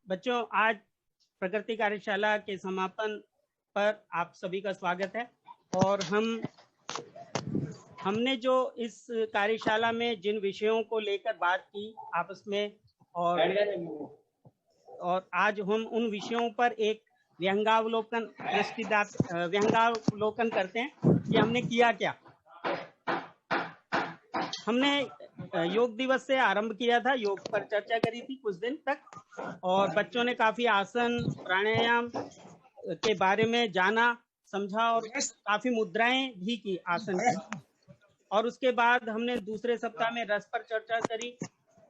बच्चों, आज प्रकृति कार्यशाला के समापन पर आप सभी का स्वागत है। और हमने जो इस कार्यशाला में जिन विषयों को लेकर बात की आपस में, और आज हम उन विषयों पर एक व्यंगावलोकन करते हैं कि हमने किया क्या। हमने योग दिवस से आरंभ किया था, योग पर चर्चा करी थी कुछ दिन तक, और बच्चों ने काफी आसन प्राणायाम के बारे में जाना समझा और काफी मुद्राएं भी की आसन की। और उसके बाद हमने दूसरे सप्ताह में रस पर चर्चा करी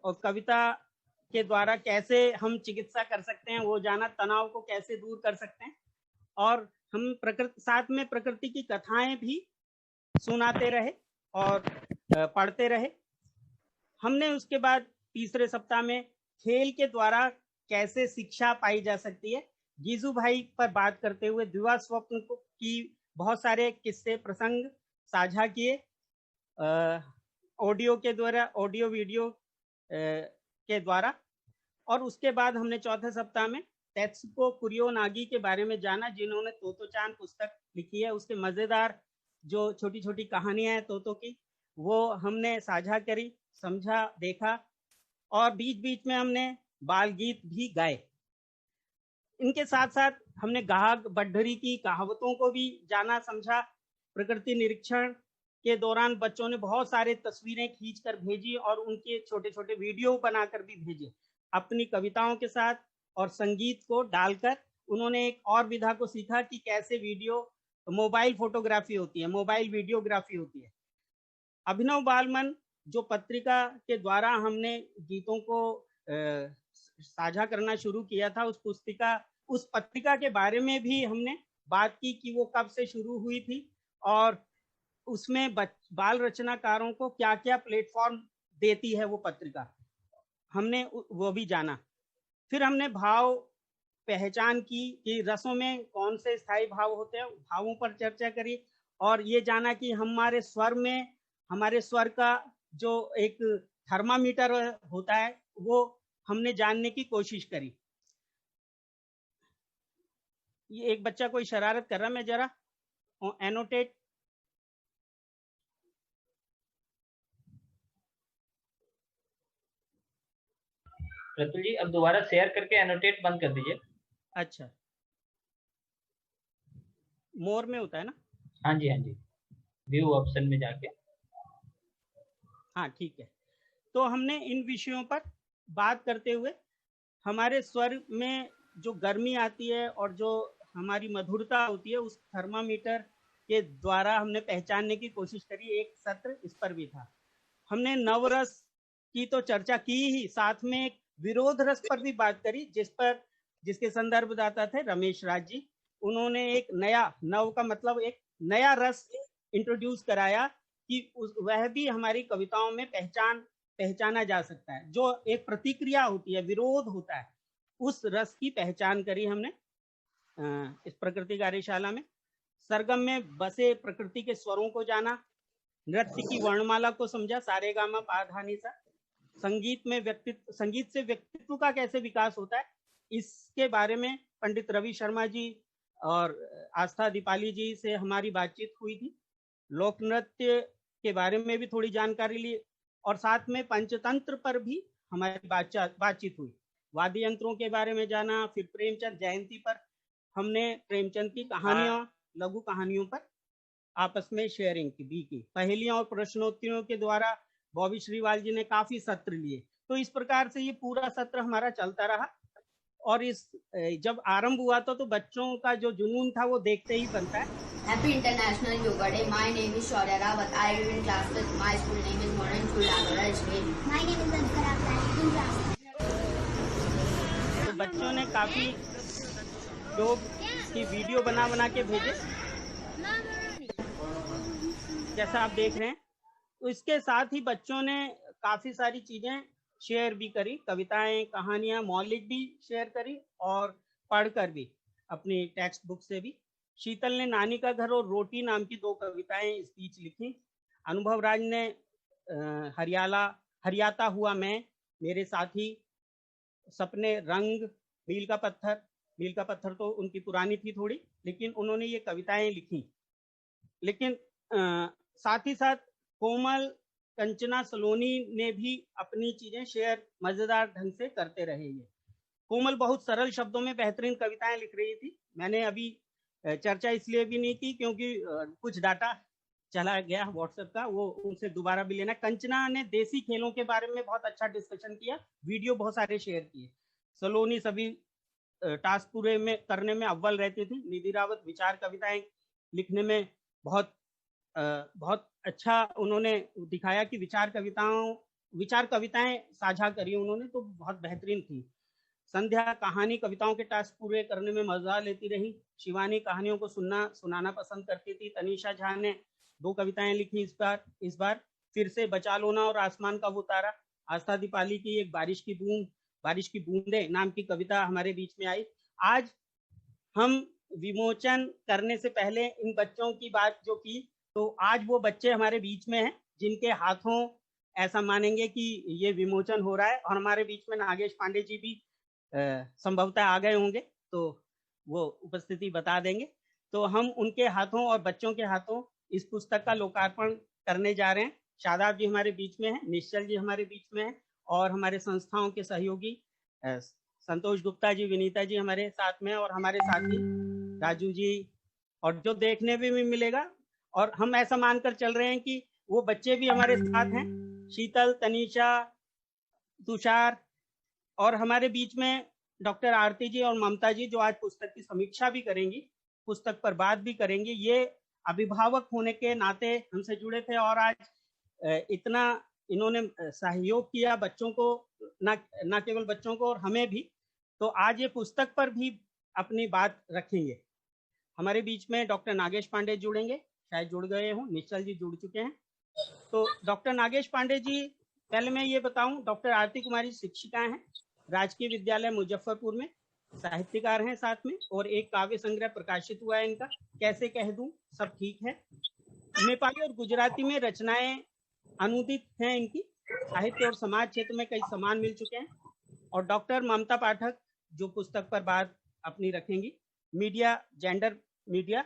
और कविता के द्वारा कैसे हम चिकित्सा कर सकते हैं वो जाना, तनाव को कैसे दूर कर सकते हैं। और हम साथ में प्रकृति की कथाएं भी सुनाते रहे और पढ़ते रहे। हमने उसके बाद तीसरे सप्ताह में खेल के द्वारा कैसे शिक्षा पाई जा सकती है, गीजू भाई पर बात करते हुए द्विवा स्वप्न की बहुत सारे किस्से प्रसंग साझा किए ऑडियो के द्वारा, ऑडियो वीडियो के द्वारा। और उसके बाद हमने चौथे सप्ताह में तेत्सुको कुरियोनागी के बारे में जाना, जिन्होंने तोतो-चान पुस्तक लिखी है। उसके मजेदार जो छोटी छोटी कहानियां हैं तोतो की, वो हमने साझा करी, समझा, देखा। और बीच बीच में हमने बाल गीत भी गाए। इनके साथ साथ हमने गाहक बड्ढरी की कहावतों को भी जाना समझा। प्रकृति निरीक्षण के दौरान बच्चों ने बहुत सारे तस्वीरें खींचकर भेजी और उनके छोटे छोटे वीडियो बनाकर भी भेजे अपनी कविताओं के साथ, और संगीत को डालकर उन्होंने एक और विधा को सीखा कि कैसे वीडियो मोबाइल फोटोग्राफी होती है, मोबाइल वीडियोग्राफी होती है। अभिनव बालमन जो पत्रिका के द्वारा हमने गीतों को साझा करना शुरू किया था, उस पत्रिका के बारे में भी हमने बात की कि वो कब से शुरू हुई थी और उसमें बाल रचनाकारों को क्या क्या प्लेटफॉर्म देती है वो पत्रिका, हमने वो भी जाना। फिर हमने भाव पहचान की कि रसों में कौन से स्थायी भाव होते हैं, भावों पर चर्चा करी और ये जाना कि हमारे स्वर का जो एक थर्मामीटर होता है वो हमने जानने की कोशिश करी। ये एक बच्चा कोई शरारत कर रहा, मैं जरा एनोटेट। प्रतुल जी, अब दोबारा शेयर करके एनोटेट बंद कर दीजिए। अच्छा, मोर में होता है ना? हाँ जी, हाँ जी, व्यू ऑप्शन में जाके। हाँ ठीक है। तो हमने इन विषयों पर बात करते हुए हमारे स्वर में जो गर्मी आती है और जो हमारी मधुरता होती है उस थर्मामीटर के द्वारा हमने पहचानने की कोशिश करी। एक सत्र इस पर भी था। हमने नवरस की तो चर्चा की ही, साथ में एक विरोध रस पर भी बात करी जिसके संदर्भदाता थे रमेश राज जी। उन्होंने एक नया, नव का मतलब एक नया रस इंट्रोड्यूस कराया कि वह भी हमारी कविताओं में पहचाना जा सकता है। जो एक प्रतिक्रिया होती है, विरोध होता है, उस रस की पहचान करी हमने इस प्रकृति कार्यशाला में। सरगम में बसे प्रकृति के स्वरों को जाना, नृत्य की वर्णमाला को समझा, सारे गामा पा धा नि सा। संगीत से व्यक्तित्व का कैसे विकास होता है, इसके बारे में पंडित रवि शर्मा जी और आस्था दीपाली जी से हमारी बातचीत हुई थी। लोक नृत्य के बारे में भी थोड़ी जानकारी ली और साथ में पंचतंत्र पर भी हमारी बातचीत हुई। वाद्य यंत्रों के बारे में जाना। फिर प्रेमचंद जयंती पर हमने प्रेमचंद की कहानियों, लघु कहानियों पर आपस में शेयरिंग की। पहेलियों और प्रश्नोत्तरियों के द्वारा बॉबी श्रीवाल जी ने काफी सत्र लिए। तो इस प्रकार से ये पूरा सत्र हमारा चलता रहा। और जब आरंभ हुआ तो बच्चों का जो जुनून था वो देखते ही बनता है। Happy International Yoga Day. My name is Shaurya Rawat. I live in class 5. My school name is Modern School Agara Ishmael. My name is Adhara. I live in class 5. तो बच्चों ने काफी योग की वीडियो बना के भेजे, जैसा आप देख रहे हैं। तो इसके साथ ही बच्चों ने काफी सारी चीजें शेयर भी करी, कविताएं, कहानियां, मौलिक भी शेयर करी और पढ़कर भी अपनी टेक्स्ट बुक से भी। शीतल ने नानी का घर और रोटी नाम की 2 कविताएं स्पीच लिखी। अनुभव राज ने हरियाता हुआ मैं, मेरे साथी, सपने, रंग, मील का पत्थर तो उनकी पुरानी थी थोड़ी, लेकिन उन्होंने ये कविताएं लिखी। लेकिन साथ ही साथ कोमल कंचना सलोनी ने भी अपनी चीजें शेयर मजेदार ढंग से करते रहे। ये कोमल बहुत सरल शब्दों में बेहतरीन कविताएं लिख रही थी। मैंने अभी चर्चा इसलिए भी नहीं की क्योंकि कुछ डाटा चला गया व्हाट्सएप का, वो उनसे दोबारा भी लेना। कंचना ने देसी खेलों के बारे में बहुत अच्छा डिस्कशन किया, वीडियो बहुत सारे शेयर किए। सलोनी सभी टास्क पूरे में करने में अव्वल रहती थी। निधि रावत विचार कविताएं लिखने में बहुत अच्छा उन्होंने दिखाया कि विचार कविताएं साझा करी उन्होंने, तो बहुत बेहतरीन थी। संध्या कहानी कविताओं के टास्क पूरे करने में मजा लेती रही। शिवानी कहानियों को सुनाना पसंद करती थी। तनीषा झा ने 2 कविताएं लिखी इस बार फिर से बचा लो ना और आसमान का वो तारा। आस्था दीपाली की एक बारिश की बूंदे नाम की कविता हमारे बीच में आई। आज हम विमोचन करने से पहले इन बच्चों की बात जो की, तो आज वो बच्चे हमारे बीच में हैं जिनके हाथों ऐसा मानेंगे कि ये विमोचन हो रहा है। और हमारे बीच में नागेश पांडे जी भी संभवतः आ गए होंगे, तो वो उपस्थिति बता देंगे। तो हम उनके हाथों और बच्चों के हाथों इस पुस्तक का लोकार्पण करने जा रहे हैं। शादाब जी हमारे बीच में हैं, निश्चल जी हमारे बीच में हैं, और हमारे संस्थाओं के सहयोगी संतोष गुप्ता जी, विनीता जी हमारे साथ में, और हमारे साथी राजू जी, और जो देखने भी मिलेगा। और हम ऐसा मानकर चल रहे हैं कि वो बच्चे भी हमारे साथ हैं, शीतल, तनीषा, तुषार, और हमारे बीच में डॉक्टर आरती जी और ममता जी जो आज पुस्तक की समीक्षा भी करेंगी, पुस्तक पर बात भी करेंगी। ये अभिभावक होने के नाते हमसे जुड़े थे और आज इतना इन्होंने सहयोग किया बच्चों को, ना केवल बच्चों को और हमें भी। तो आज ये पुस्तक पर भी अपनी बात रखेंगे। हमारे बीच में डॉक्टर नागेश पांडे जुड़ेंगे, शायद जुड़ गए हों, निश्चल जी जुड़ चुके हैं। तो डॉक्टर नागेश पांडे जी, पहले मैं ये बताऊं, डॉक्टर आरती कुमारी शिक्षिका हैं, राजकीय विद्यालय मुजफ्फरपुर में, साहित्यकार हैं साथ में, और एक काव्य संग्रह प्रकाशित हुआ है इनका, कैसे कह दूं सब ठीक है। नेपाली और गुजराती में रचनाएं अनुदित हैं इनकी। साहित्य और समाज क्षेत्र में कई सम्मान मिल चुके हैं। और डॉक्टर ममता पाठक जो पुस्तक पर बात अपनी रखेंगी, जेंडर मीडिया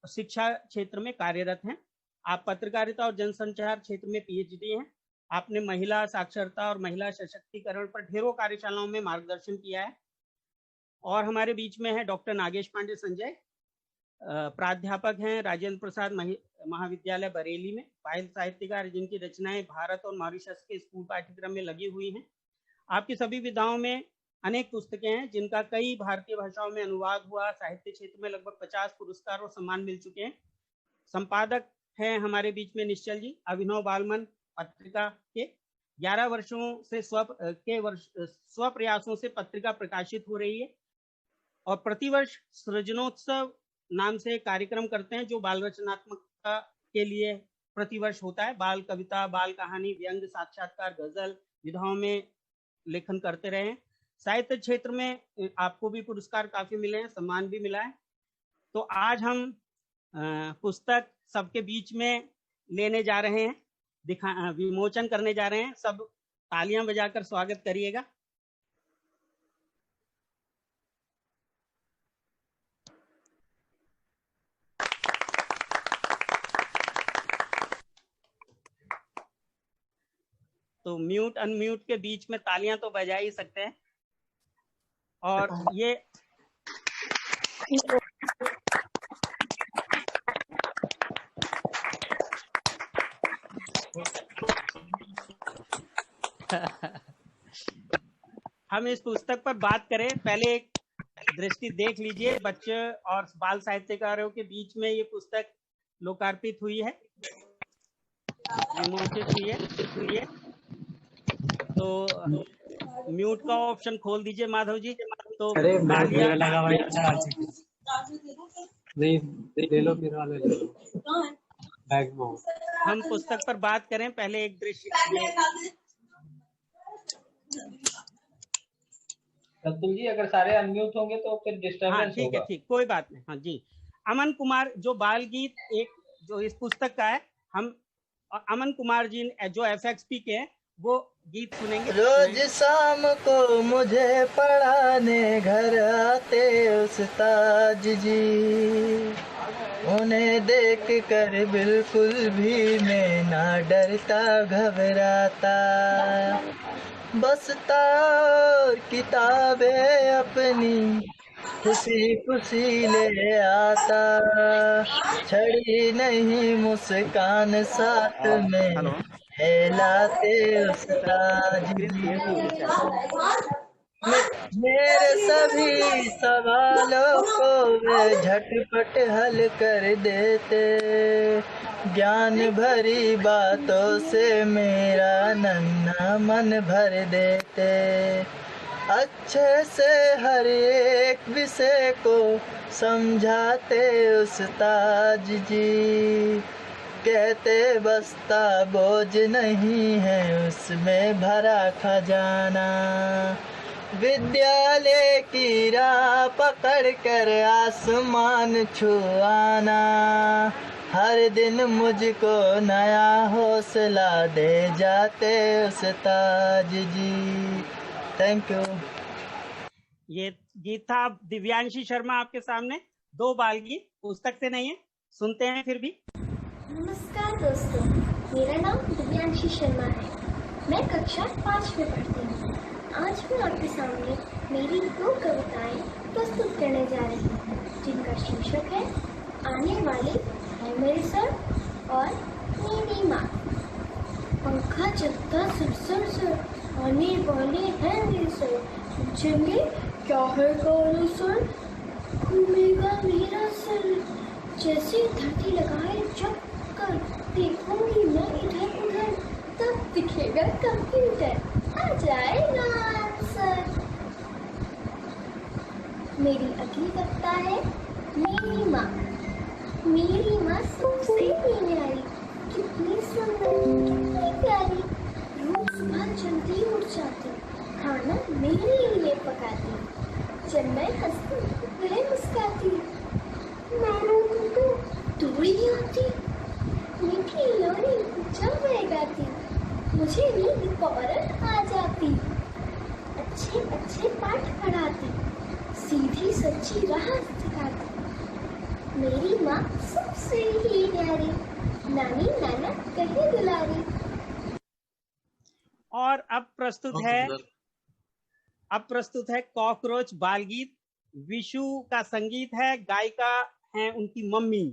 शिक्षा क्षेत्र में कार्यरत हैं। आप पत्रकारिता और जनसंचार क्षेत्र में पीएचडी हैं। आपने महिला साक्षरता और महिला सशक्तिकरण पर ढेरों कार्यशालाओं में मार्गदर्शन किया है। और हमारे बीच में है डॉक्टर नागेश पांडे संजय, प्राध्यापक हैं राजेंद्र प्रसाद महाविद्यालय बरेली में, बाल साहित्यकार जिनकी रचनाएं भारत और मॉरिशस के स्कूल पाठ्यक्रम में लगी हुई हैं। आपकी सभी विधाओं में अनेक पुस्तकें हैं जिनका कई भारतीय भाषाओं में अनुवाद हुआ। साहित्य क्षेत्र में लगभग 50 पुरस्कार और सम्मान मिल चुके हैं। संपादक हैं हमारे बीच में निश्चल जी, अभिनव बालमन पत्रिका के 11 वर्षों से स्व प्रयासों से पत्रिका प्रकाशित हो रही है। और प्रतिवर्ष सृजनोत्सव नाम से कार्यक्रम करते हैं जो बाल रचनात्मकता के लिए प्रतिवर्ष होता है। बाल कविता, बाल कहानी, व्यंग्य, साक्षात्कार, गजल विधाओं में लेखन करते रहे हैं। साहित्य क्षेत्र में आपको भी पुरस्कार काफी मिले हैं, सम्मान भी मिला है। तो आज हम पुस्तक सबके बीच में लेने जा रहे हैं, विमोचन करने जा रहे हैं। सब तालियां बजाकर स्वागत करिएगा। तो म्यूट अनम्यूट के बीच में तालियां तो बजा ही सकते हैं। और ये हम इस पुस्तक पर बात करें, पहले एक दृष्टि देख लीजिए। बच्चे और बाल साहित्यकारों के बीच में ये पुस्तक लोकार्पित हुई है, विमोचित हुई है। तो म्यूट का ऑप्शन खोल दीजिए माधव जी। तो अरे लगा भाई, नहीं ले लो, फिर वाले ले लो बैग में। हम पुस्तक पर बात करें, पहले एक दृश्य। रतुल जी अगर सारे अनम्यूट होंगे तो फिर डिस्टर्बेंस होगा। ठीक है, ठीक, कोई बात नहीं। हाँ जी, अमन कुमार जो बाल गीत एक जो इस पुस्तक का है, हम अमन कुमार जी जो FXP के हैं, वो गीत सुनेंगे। रोज शाम को मुझे पढ़ाने घर आते उस्ताद जी, उन्हें देख कर बिल्कुल भी मैं ना डरता घबराता, बसता और किताबें अपनी खुशी खुशी ले आता, छड़ी नहीं मुस्कान साथ में लाते उस्ताद जी। मेरे सभी सवालों को वे झटपट हल कर देते, ज्ञान भरी बातों से मेरा नन्हा मन भर देते, अच्छे से हर एक विषय को समझाते उस्ताद जी, कहते बस्ता बोझ नहीं है उसमें भरा खजाना, विद्यालय की राह पकड़ कर आसमान छुआना, हर दिन मुझको नया हौसला दे जाते उस्ताद जी। Thank you. ये गीत था दिव्यांशी शर्मा आपके सामने, 2 बाल गीत, पुस्तक से नहीं है, सुनते हैं फिर भी। नमस्कार दोस्तों, मेरा नाम दिव्यांशी शर्मा है। मैं कक्षा 5 में पढ़ती हूँ। आज मैं आपके सामने मेरी 2 कविताएं प्रस्तुत करने जा रही हूँ, जिनका शीर्षक है आने वाले है मेरे सर और मेरी माँ। पंखा चलता सुरसर सर, आने वाले हैं मेरे सर, पूछेंगे क्या है काला सर, घूमेगा मेरा सर, जैसे धरती लगाए चक्कर, देखूंगी मैं इधर उधर, तब दिखेगा कंप्यूटर, आ जाएगा आंसर। मेरी अगली कविता है मेरी माँ। मेरी माँ सबसे ही न्यारी, कितनी सुंदर कितनी प्यारी, रोज सुबह जल्दी उठ जाती, खाना मेरे लिए पकाती, जब मैं हंसती वह मुस्काती, मैं रोती तो दौड़ी आती, मीठी लोरी जब मैं गाती, मुझे नींद फौरन आ जाती, अच्छे अच्छे पाठ पढ़ाती, सीधी सच्ची राह दिखाती, मेरी माँ सबसे ही प्यारी, नानी नाना कहे दुलारी। और अब प्रस्तुत है कॉकरोच बाल गीत। विशु का संगीत है, गायिका है उनकी मम्मी।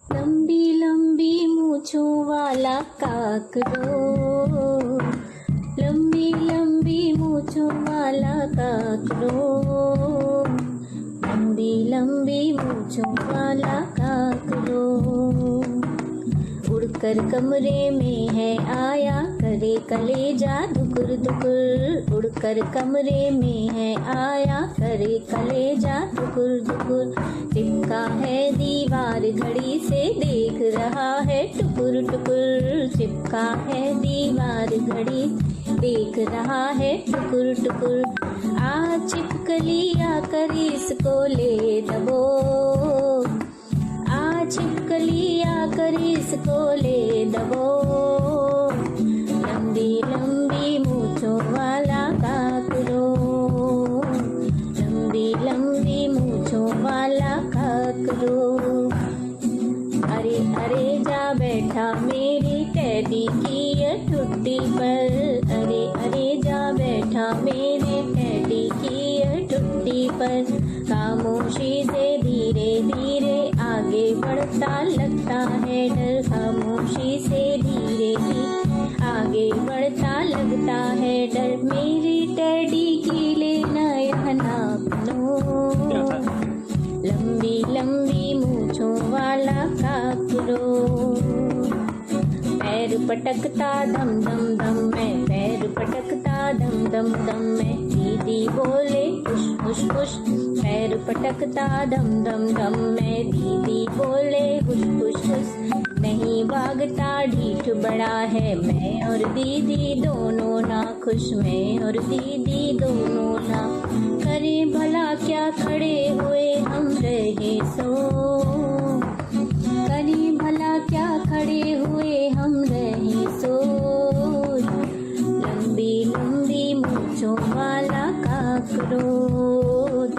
लंबी लंबी मूंछों वाला काकरो, लंबी लंबी मूंछों वाला काकरो, लंबी लंबी मूंछों वाला काकरो, उड़कर कमरे में है आया, करे कलेजा दुकुर दुकुर, उड़कर कमरे में है आया, करे कलेजा दुकुर दुकुर, चिपका है दीवार घड़ी से देख रहा है टुकुर टुकुर, चिपका है दीवार घड़ी देख रहा है टुकुर टुकुर, आ छिपकली आकर इसको ले दबो, आ छिपकली आकर इसको ले दबो, लंबी लंबी मूंछों वाला काकरो, लंबी लंबी मूंछों वाला काकरो, अरे अरे जा बैठा मेरी टेडी की ये ठुड्डी पर, अरे अरे जा बैठा मेरे टेडी की ये ठुड्डी पर, खामोशी से धीरे धीरे आगे बढ़ता लगता है डर, खामोशी से धीरे धीरे आगे बढ़ता लगता है डर, मेरी टेडी की लेना यह नापनो, लंबी लंबी मूंछों वाला काकरो, पैर पटकता धम धम धम में, पैर पटकता धम धम धम में, दीदी बोले हुश हुश हुश, पैर पटकता धम धम धम में, दीदी बोले हुश हुश हुश, नहीं भागता ढीठ बड़ा है, मैं और दीदी दोनों ना खुश, मैं और दीदी दोनों ना, करे भला क्या खड़े हुए हम रहे सो, करे भला क्या खड़े हुए हम रहे सो, मूंछों वाला काकरोच,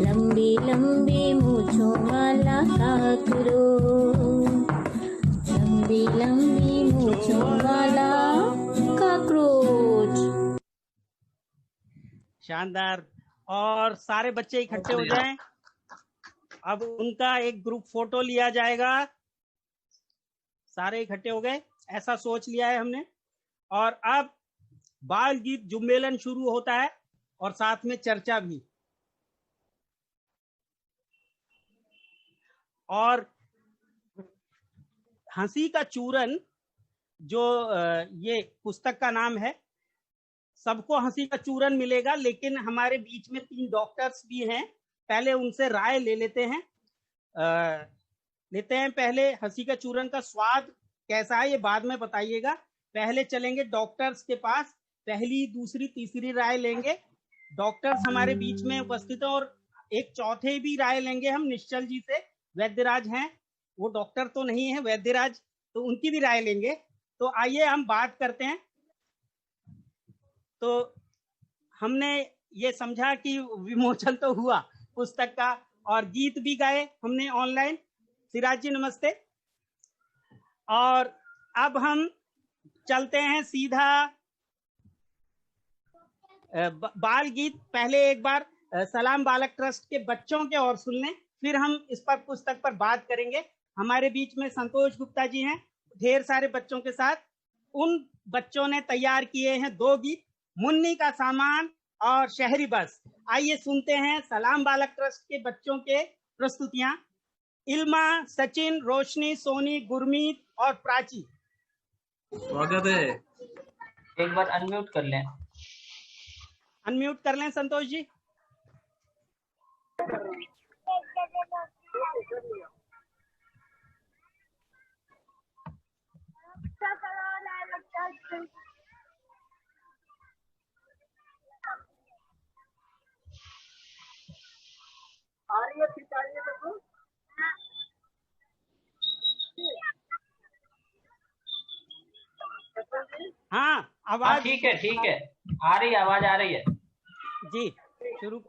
लंबी लंबी मूंछों वाला काकरोच, लंबी लंबी मूंछों वाला काकरोच। शानदार। और सारे बच्चे इकट्ठे हो जाएं। अब उनका एक ग्रुप फोटो लिया जाएगा। सारे इकट्ठे हो गए, ऐसा सोच लिया है हमने। और अब बाल गीत जुम्मेलन शुरू होता है और साथ में चर्चा भी। और हंसी का चूरन जो ये पुस्तक का नाम है, सबको हंसी का चूरन मिलेगा, लेकिन हमारे बीच में 3 डॉक्टर्स भी हैं। पहले उनसे राय ले लेते हैं। पहले हंसी का चूरन का स्वाद कैसा है ये बाद में बताइएगा। पहले चलेंगे डॉक्टर्स के पास, पहली दूसरी तीसरी राय लेंगे। डॉक्टर्स हमारे बीच में उपस्थित हैं और एक चौथे भी राय लेंगे हम निश्चल जी से। वैद्यराज हैं, वो डॉक्टर तो नहीं है वैद्यराज, तो उनकी भी राय लेंगे। तो आइए हम बात करते हैं। तो हमने ये समझा कि विमोचन तो हुआ पुस्तक का और गीत भी गाए हमने ऑनलाइन। सिराज जी नमस्ते। और अब हम चलते हैं सीधा बाल गीत। पहले एक बार सलाम बालक ट्रस्ट के बच्चों के और सुन लें, फिर हम इस पर पुस्तक पर बात करेंगे। हमारे बीच में संतोष गुप्ता जी हैं ढेर सारे बच्चों के साथ। उन बच्चों ने तैयार किए हैं 2 गीत, मुन्नी का सामान और शहरी बस। आइए सुनते हैं सलाम बालक ट्रस्ट के बच्चों के प्रस्तुतियां। इल्मा, सचिन, रोशनी, सोनी, गुरमीत और प्राची। स्वागत है। एक बार अनम्यूट कर लें। अनम्यूट कर लें संतोष जी। हाँ आवाज ठीक है आ रही है, आवाज आ रही है जी। शुरू।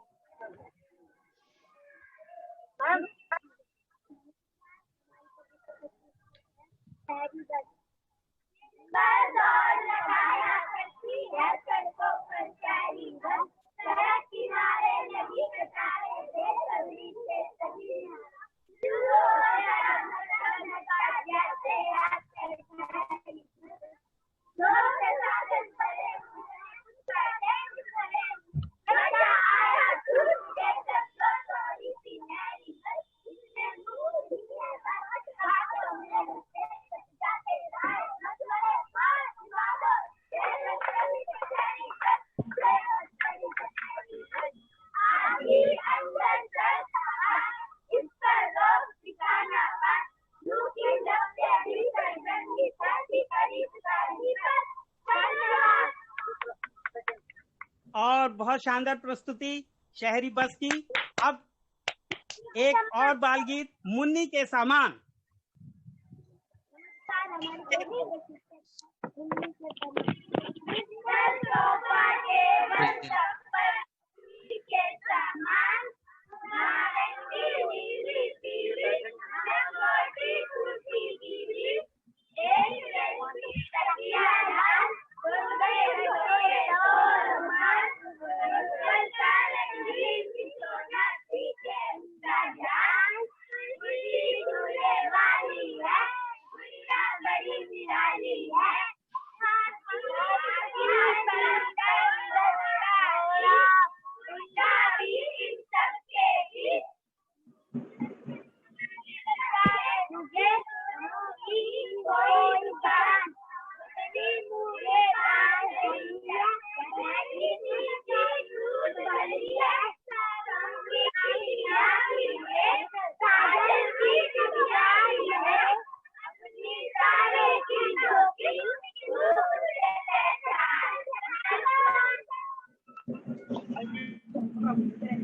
और बहुत शानदार प्रस्तुति शहरी बस की। अब एक और बाल गीत, मुन्नी के सामान।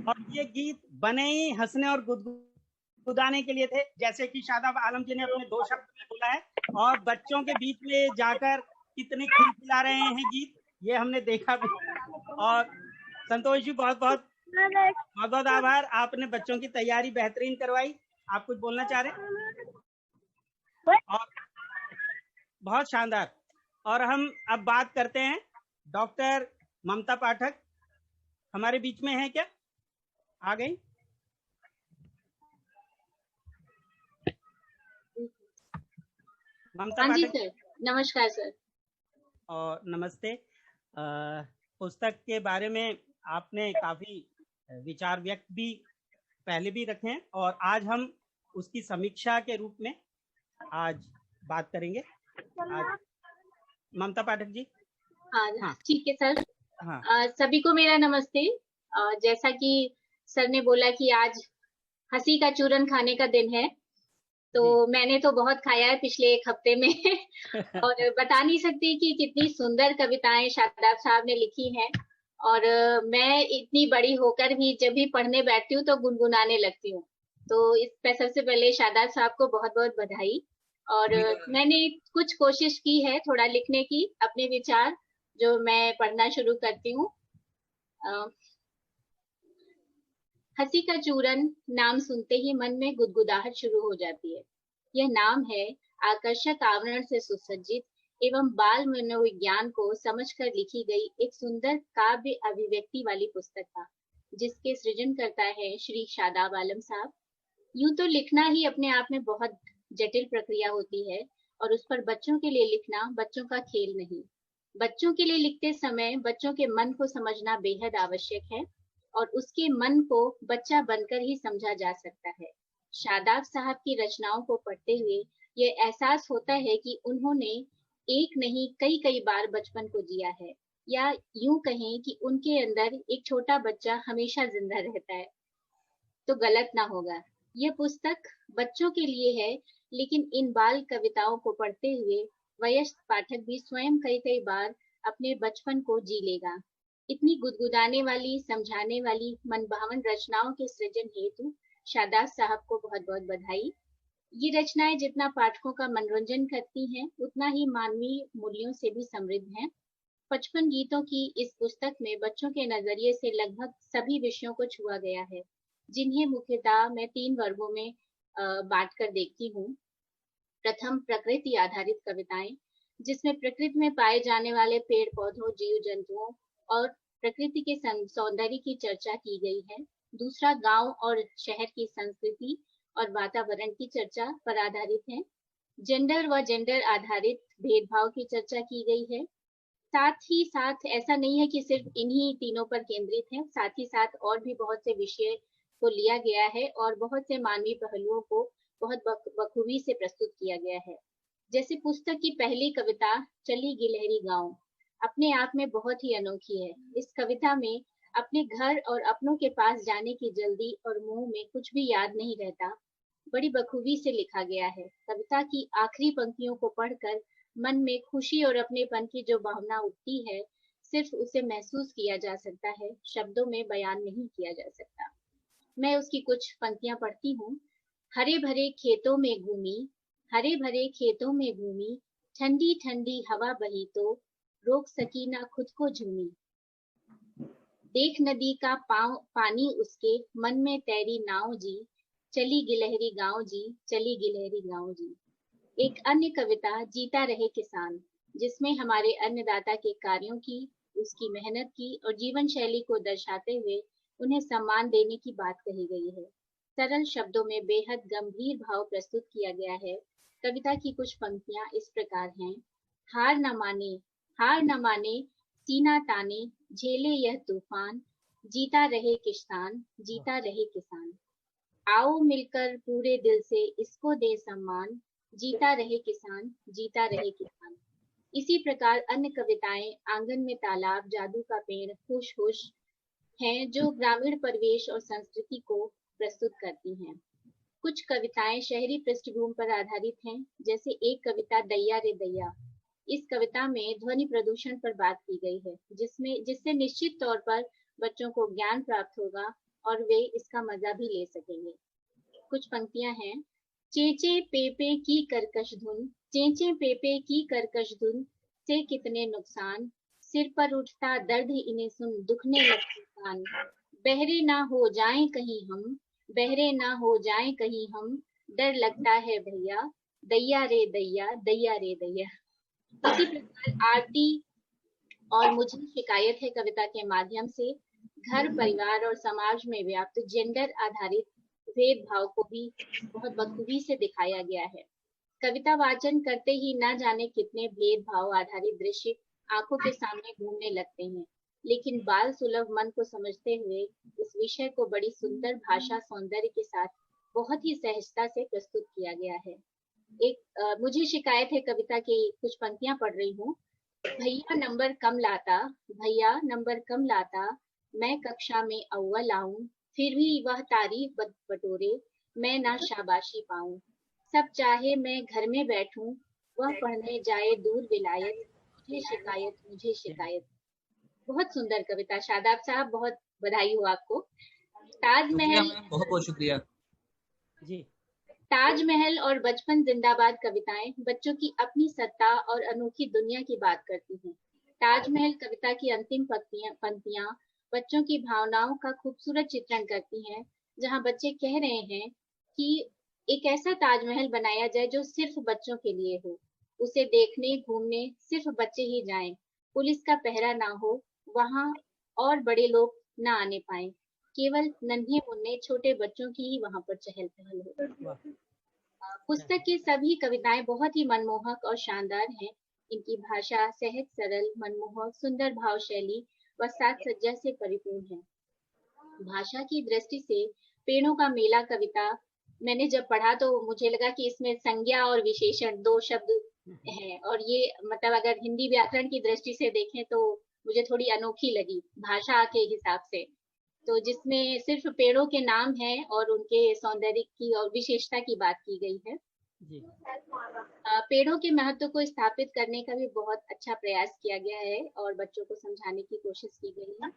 और ये गीत बने ही हंसने और गुदगुदाने के लिए थे, जैसे कि शादाब आलम जी ने अपने 2 शब्द में बोला है। और बच्चों के बीच में जाकर कितने खिलखिला रहे हैं गीत, ये हमने देखा भी। और संतोष जी बहुत बहुत आभार, आपने बच्चों की तैयारी बेहतरीन करवाई। आप कुछ बोलना चाह रहे हैं? और बहुत शानदार। और हम अब बात करते हैं, डॉक्टर ममता पाठक हमारे बीच में है क्या? आ गई? ममता हाँ जी पाठक सर, नमस्कार सर। और नमस्ते। पुस्तक के बारे में आपने काफी विचार व्यक्त भी पहले भी रखे हैं और आज हम उसकी समीक्षा के रूप में आज बात करेंगे। आज ममता पाठक जी। हाँ ठीक है सर। हाँ। सभी को मेरा नमस्ते। जैसा कि सर ने बोला कि आज हंसी का चूरन खाने का दिन है, तो मैंने तो बहुत खाया है पिछले एक हफ्ते में और बता नहीं सकती कि कितनी सुंदर कविताएं शादाब साहब ने लिखी हैं। और मैं इतनी बड़ी होकर भी जब भी पढ़ने बैठती हूँ तो गुनगुनाने लगती हूँ। तो इस सबसे पहले शादाब साहब को बहुत बहुत बधाई। और मैंने कुछ कोशिश की है थोड़ा लिखने की, अपने विचार जो मैं पढ़ना शुरू करती हूँ। हंसी का चूरन नाम सुनते ही मन में गुदगुदाहट शुरू हो जाती है। यह नाम है आकर्षक आवरण से सुसज्जित एवं बाल मनोविज्ञान को समझकर लिखी गई एक सुंदर काव्य अभिव्यक्ति वाली पुस्तक का, जिसके सृजन करता है श्री शादाब आलम साहब। यूं तो लिखना ही अपने आप में बहुत जटिल प्रक्रिया होती है और उस पर बच्चों के लिए लिखना बच्चों का खेल नहीं। बच्चों के लिए लिखते समय बच्चों के मन को समझना बेहद आवश्यक है और उसके मन को बच्चा बनकर ही समझा जा सकता है। शादाब साहब की रचनाओं को पढ़ते हुए ये एहसास होता है कि उन्होंने एक नहीं कई बार बचपन को जिया है, या यूं कहें कि उनके अंदर एक छोटा बच्चा हमेशा जिंदा रहता है। तो गलत ना होगा। यह पुस्तक बच्चों के लिए है, लेकिन इन बाल कविताओं को पढ़ते हुए वयस्क पाठक भी स्वयं कई बार अपने बचपन को जी लेगा। इतनी गुदगुदाने वाली, समझाने वाली, मनभावन रचनाओं के सृजन हेतु शादाब साहब को बहुत बहुत बधाई। ये रचनाएं जितना पाठकों का मनोरंजन करती हैं, उतना ही मानवीय मूल्यों से भी समृद्ध हैं। 55 गीतों की इस पुस्तक में बच्चों के नजरिए से लगभग सभी विषयों को छुआ गया है, जिन्हें मुख्यतः मैं 3 वर्गों में बांट कर देखती हूँ। प्रथम, प्रकृति आधारित कविताएं, जिसमें प्रकृति में पाए जाने वाले पेड़ पौधों, जीव जंतुओं और प्रकृति के सौंदर्य की चर्चा की गई है। दूसरा, गांव और शहर की संस्कृति और वातावरण की चर्चा पर आधारित है। जेंडर व जेंडर आधारित भेदभाव की चर्चा की गई है। साथ ही साथ ऐसा नहीं है कि सिर्फ इन्हीं तीनों पर केंद्रित है, साथ ही साथ और भी बहुत से विषय को लिया गया है और बहुत से मानवीय पहलुओं को बहुत बखूबी से प्रस्तुत किया गया है। जैसे पुस्तक की पहली कविता चली गिलहरी गाँव अपने आप में बहुत ही अनोखी है। इस कविता में अपने घर और अपनों के पास जाने की जल्दी और मुंह में कुछ भी याद नहीं रहता, बड़ी बखूबी से लिखा गया है। कविता की आखिरी पंक्तियों को पढ़कर मन में खुशी और अपनेपन की जो भावना उठती है, सिर्फ उसे महसूस किया जा सकता है, शब्दों में बयान नहीं किया जा सकता। मैं उसकी कुछ पंक्तियां पढ़ती हूँ। हरे भरे खेतों में घूमी, हरे भरे खेतों में घूमी, ठंडी ठंडी हवा बही तो रोक सकी ना खुद को झूमी। देख नदी का पानी उसके मन में तैरी नाव जी, चली गिलहरी गाँव जी, चली गिलहरी गाँव जी। एक अन्य कविता जीता रहे किसान, जिसमें हमारे अन्नदाता के कार्यों की, उसकी मेहनत की और जीवन शैली को दर्शाते हुए उन्हें सम्मान देने की बात कही गई है। सरल शब्दों में बेहद गंभीर भाव प्रस्तुत किया गया है। कविता की कुछ पंक्तियां इस प्रकार हैं। हार न माने सीना ताने, झेले यह तूफान, जीता रहे किसान, जीता रहे किसान। आओ मिलकर पूरे दिल से इसको दे सम्मान, जीता रहे किसान, जीता रहे किसान। इसी प्रकार अन्य कविताएं आंगन में तालाब, जादू का पेड़, खुश खुश हैं, जो ग्रामीण परिवेश और संस्कृति को प्रस्तुत करती हैं। कुछ कविताएं शहरी पृष्ठभूमि पर आधारित हैं, जैसे एक कविता दैया रे दैया। इस कविता में ध्वनि प्रदूषण पर बात की गई है, जिससे निश्चित तौर पर बच्चों को ज्ञान प्राप्त होगा और वे इसका मजा भी ले सकेंगे। कुछ पंक्तियां हैं। चेंचे पेपे की कर्कश धुन, चेंचे पेपे की कर्कश धुन से कितने नुकसान, सिर पर उठता दर्द इन्हें सुन दुखने लगते कान। बहरे ना हो जाएं कहीं हम, बहरे ना हो जाएं कहीं हम, डर लगता है भैया, दैया रे दैया, दैया रे दैया। इसी प्रकार आरती और मुझे शिकायत है कविता के माध्यम से घर परिवार और समाज में व्याप्त जेंडर आधारित भेदभाव को भी बहुत बखूबी से दिखाया गया है। कविता वाचन करते ही न जाने कितने भेदभाव आधारित दृश्य आंखों के सामने घूमने लगते हैं, लेकिन बाल सुलभ मन को समझते हुए इस विषय को बड़ी सुंदर भाषा सौंदर्य के साथ बहुत ही सहजता से प्रस्तुत किया गया है। मुझे शिकायत है कविता की कुछ पंक्तियां पढ़ रही हूँ। भैया नंबर कम लाता, भैया नंबर कम लाता, मैं कक्षा में अव्वल आऊं, फिर भी वह तारीफ बटोरे, मैं ना शाबाशी पाऊं। सब चाहे मैं घर में बैठूं, वह पढ़ने जाए दूर विलायत, मुझे शिकायत, मुझे शिकायत। बहुत सुंदर कविता। शादाब साहब, बहुत बधाई हो आपको। ताजमहल, बहुत बहुत शुक्रिया जी। ताजमहल और बचपन जिंदाबाद कविताएं बच्चों की अपनी सत्ता और अनोखी दुनिया की बात करती हैं। ताजमहल कविता की अंतिम पंक्तियां बच्चों की भावनाओं का खूबसूरत चित्रण करती हैं, जहां बच्चे कह रहे हैं कि एक ऐसा ताजमहल बनाया जाए जो सिर्फ बच्चों के लिए हो, उसे देखने घूमने सिर्फ बच्चे ही जाएं, पुलिस का पहरा ना हो वहां और बड़े लोग ना आने पाए, केवल नन्हे मुन्ने छोटे बच्चों की ही वहां पर चहल पहल हो। पुस्तक की सभी कविताएं बहुत ही मनमोहक और शानदार हैं। इनकी भाषा सहज, सरल, मनमोहक, सुंदर भाव शैली व साज सज्जा से परिपूर्ण है। भाषा की दृष्टि से पेड़ों का मेला कविता मैंने जब पढ़ा तो मुझे लगा कि इसमें संज्ञा और विशेषण दो शब्द हैं, और ये मतलब अगर हिंदी व्याकरण की दृष्टि से देखें तो मुझे थोड़ी अनोखी लगी भाषा के हिसाब से। तो जिसमें सिर्फ पेड़ों के नाम हैं और उनके सौंदर्य की और विशेषता की बात की गई है। जी। पेड़ों के महत्व को स्थापित करने का भी बहुत अच्छा प्रयास किया गया है और बच्चों को समझाने की कोशिश की गई है।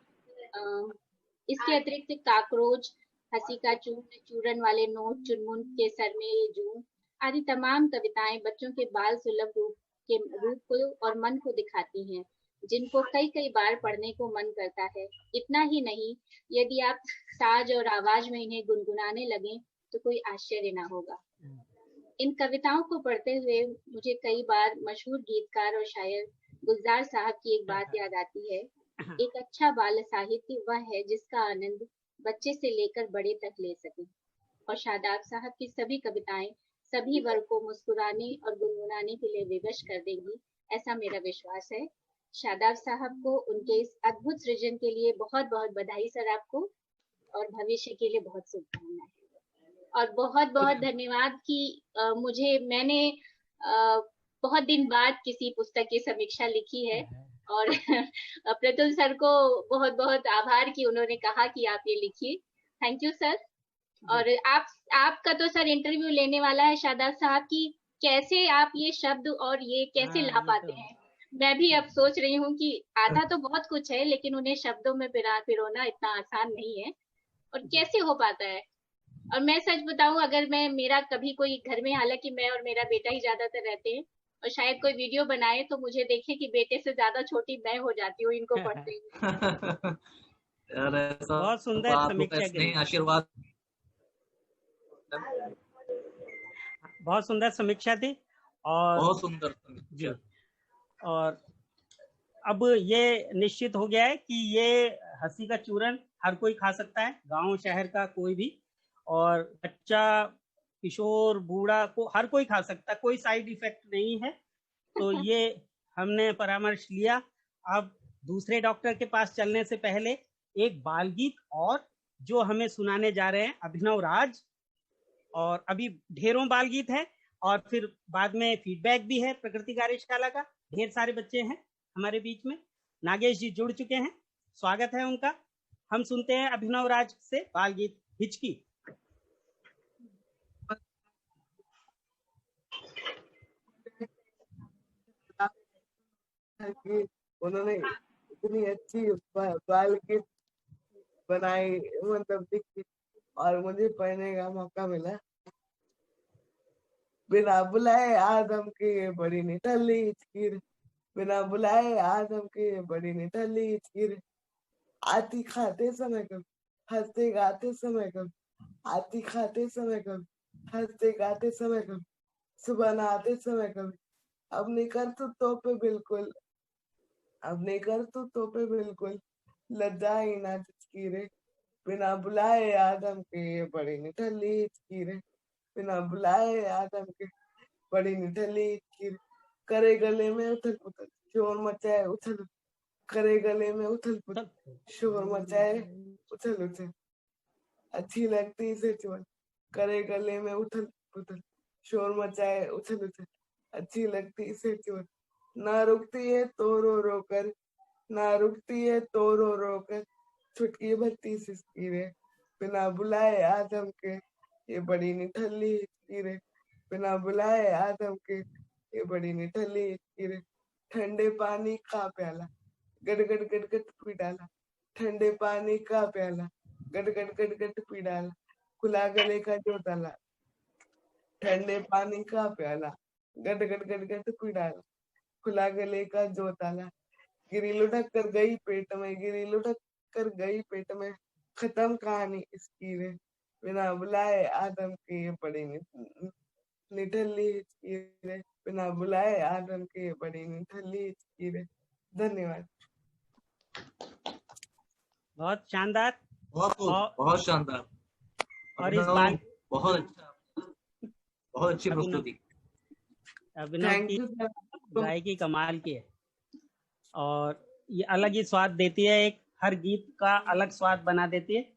इसके अतिरिक्त काकरोच, हंसी का चूरन वाले नोट, चुनमुन के सर में ये जूं आदि तमाम कविताएं बच्चों के बाल सुलभ रूप को और मन को दिखाती हैं, जिनको कई कई बार पढ़ने को मन करता है। इतना ही नहीं, यदि आप साज और आवाज में इन्हें गुनगुनाने लगें तो कोई आश्चर्य ना होगा। इन कविताओं को पढ़ते हुए मुझे कई बार मशहूर गीतकार और शायर गुलजार साहब की एक बात याद आती है। एक अच्छा बाल साहित्य वह है जिसका आनंद बच्चे से लेकर बड़े तक ले सके, और शादाब साहब की सभी कविताएं सभी वर्ग को मुस्कुराने और गुनगुनाने के लिए विवश कर देंगी, ऐसा मेरा विश्वास है। शादाब साहब को उनके इस अद्भुत सृजन के लिए बहुत बहुत बधाई सर आपको, और भविष्य के लिए बहुत शुभकामनाएं, और बहुत बहुत धन्यवाद कि मैंने बहुत दिन बाद किसी पुस्तक की समीक्षा लिखी है, और प्रतुल सर को बहुत बहुत आभार कि उन्होंने कहा कि आप ये लिखिए। Thank you sir. और आपका तो सर इंटरव्यू लेने वाला है शादाब साहब की, कैसे आप ये शब्द और ये कैसे ला पाते हैं। मैं भी अब सोच रही हूँ कि आता तो बहुत कुछ है लेकिन उन्हें शब्दों में पिरोना इतना आसान नहीं है, और कैसे हो पाता है। और मैं सच बताऊं, अगर मेरा कभी कोई घर में, हालांकि मैं और मेरा बेटा ही ज्यादातर रहते हैं, और शायद कोई वीडियो बनाए तो मुझे देखे कि बेटे से ज्यादा छोटी मैं हो जाती हूँ इनको पढ़ते हुए। बहुत सुंदर समीक्षा, आशीर्वाद, बहुत सुंदर समीक्षा थी, और बहुत सुंदर जी। और अब ये निश्चित हो गया है कि ये हंसी का चूरन हर कोई खा सकता है, गांव शहर का कोई भी, और बच्चा, किशोर, बूढ़ा को हर कोई खा सकता है, कोई साइड इफेक्ट नहीं है। तो ये हमने परामर्श लिया। अब दूसरे डॉक्टर के पास चलने से पहले एक बाल गीत और जो हमें सुनाने जा रहे हैं अभिनव राज, और अभी ढेरों बाल गीत है और फिर बाद में फीडबैक भी है प्रकृति कार्यशाला का। ढेर सारे बच्चे हैं हमारे बीच में, नागेश जी जुड़ चुके हैं, स्वागत है उनका। हम सुनते हैं अभिनव राज से बाल गीत हिचकी। उन्होंने इतनी अच्छी बाल गीत बनाई, मतलब दिखी, और मुझे पढ़ने का मौका मिला। बिना बुलाए आदम की बड़ी निठल्ली हिचकी, बिना बुलाए आदम के बड़ी निठल्ली हिचकी रे। आती खाते समय कभी, हंसते गाते समय कभी, आती खाते समय कभी, हंसते गाते समय कभी, सुबह नहाते समय कभी, अपनी करतूतों पे बिल्कुल, अपनी करतूतों पे बिल्कुल लज्जा ही ना झिझकी रे। बिना बुलाए आदम के बड़ी निठल्ली हिचकी रे। बिना बुलाए आदम के बड़ी निठल्ली हिचकी रे। करे गले में उथल पुथल, शोर मचाए उथल, करे गले में उथल पुथल, शोर मचाए उथल उथल, अच्छी लगती इसे चुन, करे गले में उथल पुथल, शोर मचाए उथल उथल, अच्छी लगती इसे चुन। ना रुकती है तो रो रो कर, ना रुकती है तो रो रो कर, छुटकी भरती सिसकी रे। बिना बुलाए आदम के ये बड़ी निठल्ली हिचकी रे। बिना बुलाए आदम के ये बड़ी निठल्ली हिचकी रे। ठंडे पानी का प्याला, गड़गड़ गड़गड़ पी डाला, ठंडे पानी का प्याला, गड़गड़ गड़गड़ पी डाला, खुला गले का जो ताला, ठंडे पानी का प्याला, गड़गड़ गड़गड़ पी डाला, खुला गले का जो ताला, गिरी लुढ़क कर गई पेट में, गिरी लुढ़क कर गई पेट में, खत्म कहानी इसकी रे। बिना बुलाए आदम के ये बड़ी निठल्ली हिचकी रे। बिना बुलाए आदम के ये बड़ी निठल्ली हिचकी रे। धन्यवाद। बहुत शानदार, बहुत शानदार। और इस बात बहुत अच्छा, बहुत अच्छी प्रस्तुति। अभिनव की गायकी कमाल की है और ये अलग ही स्वाद देती है, एक हर गीत का अलग स्वाद बना देती है।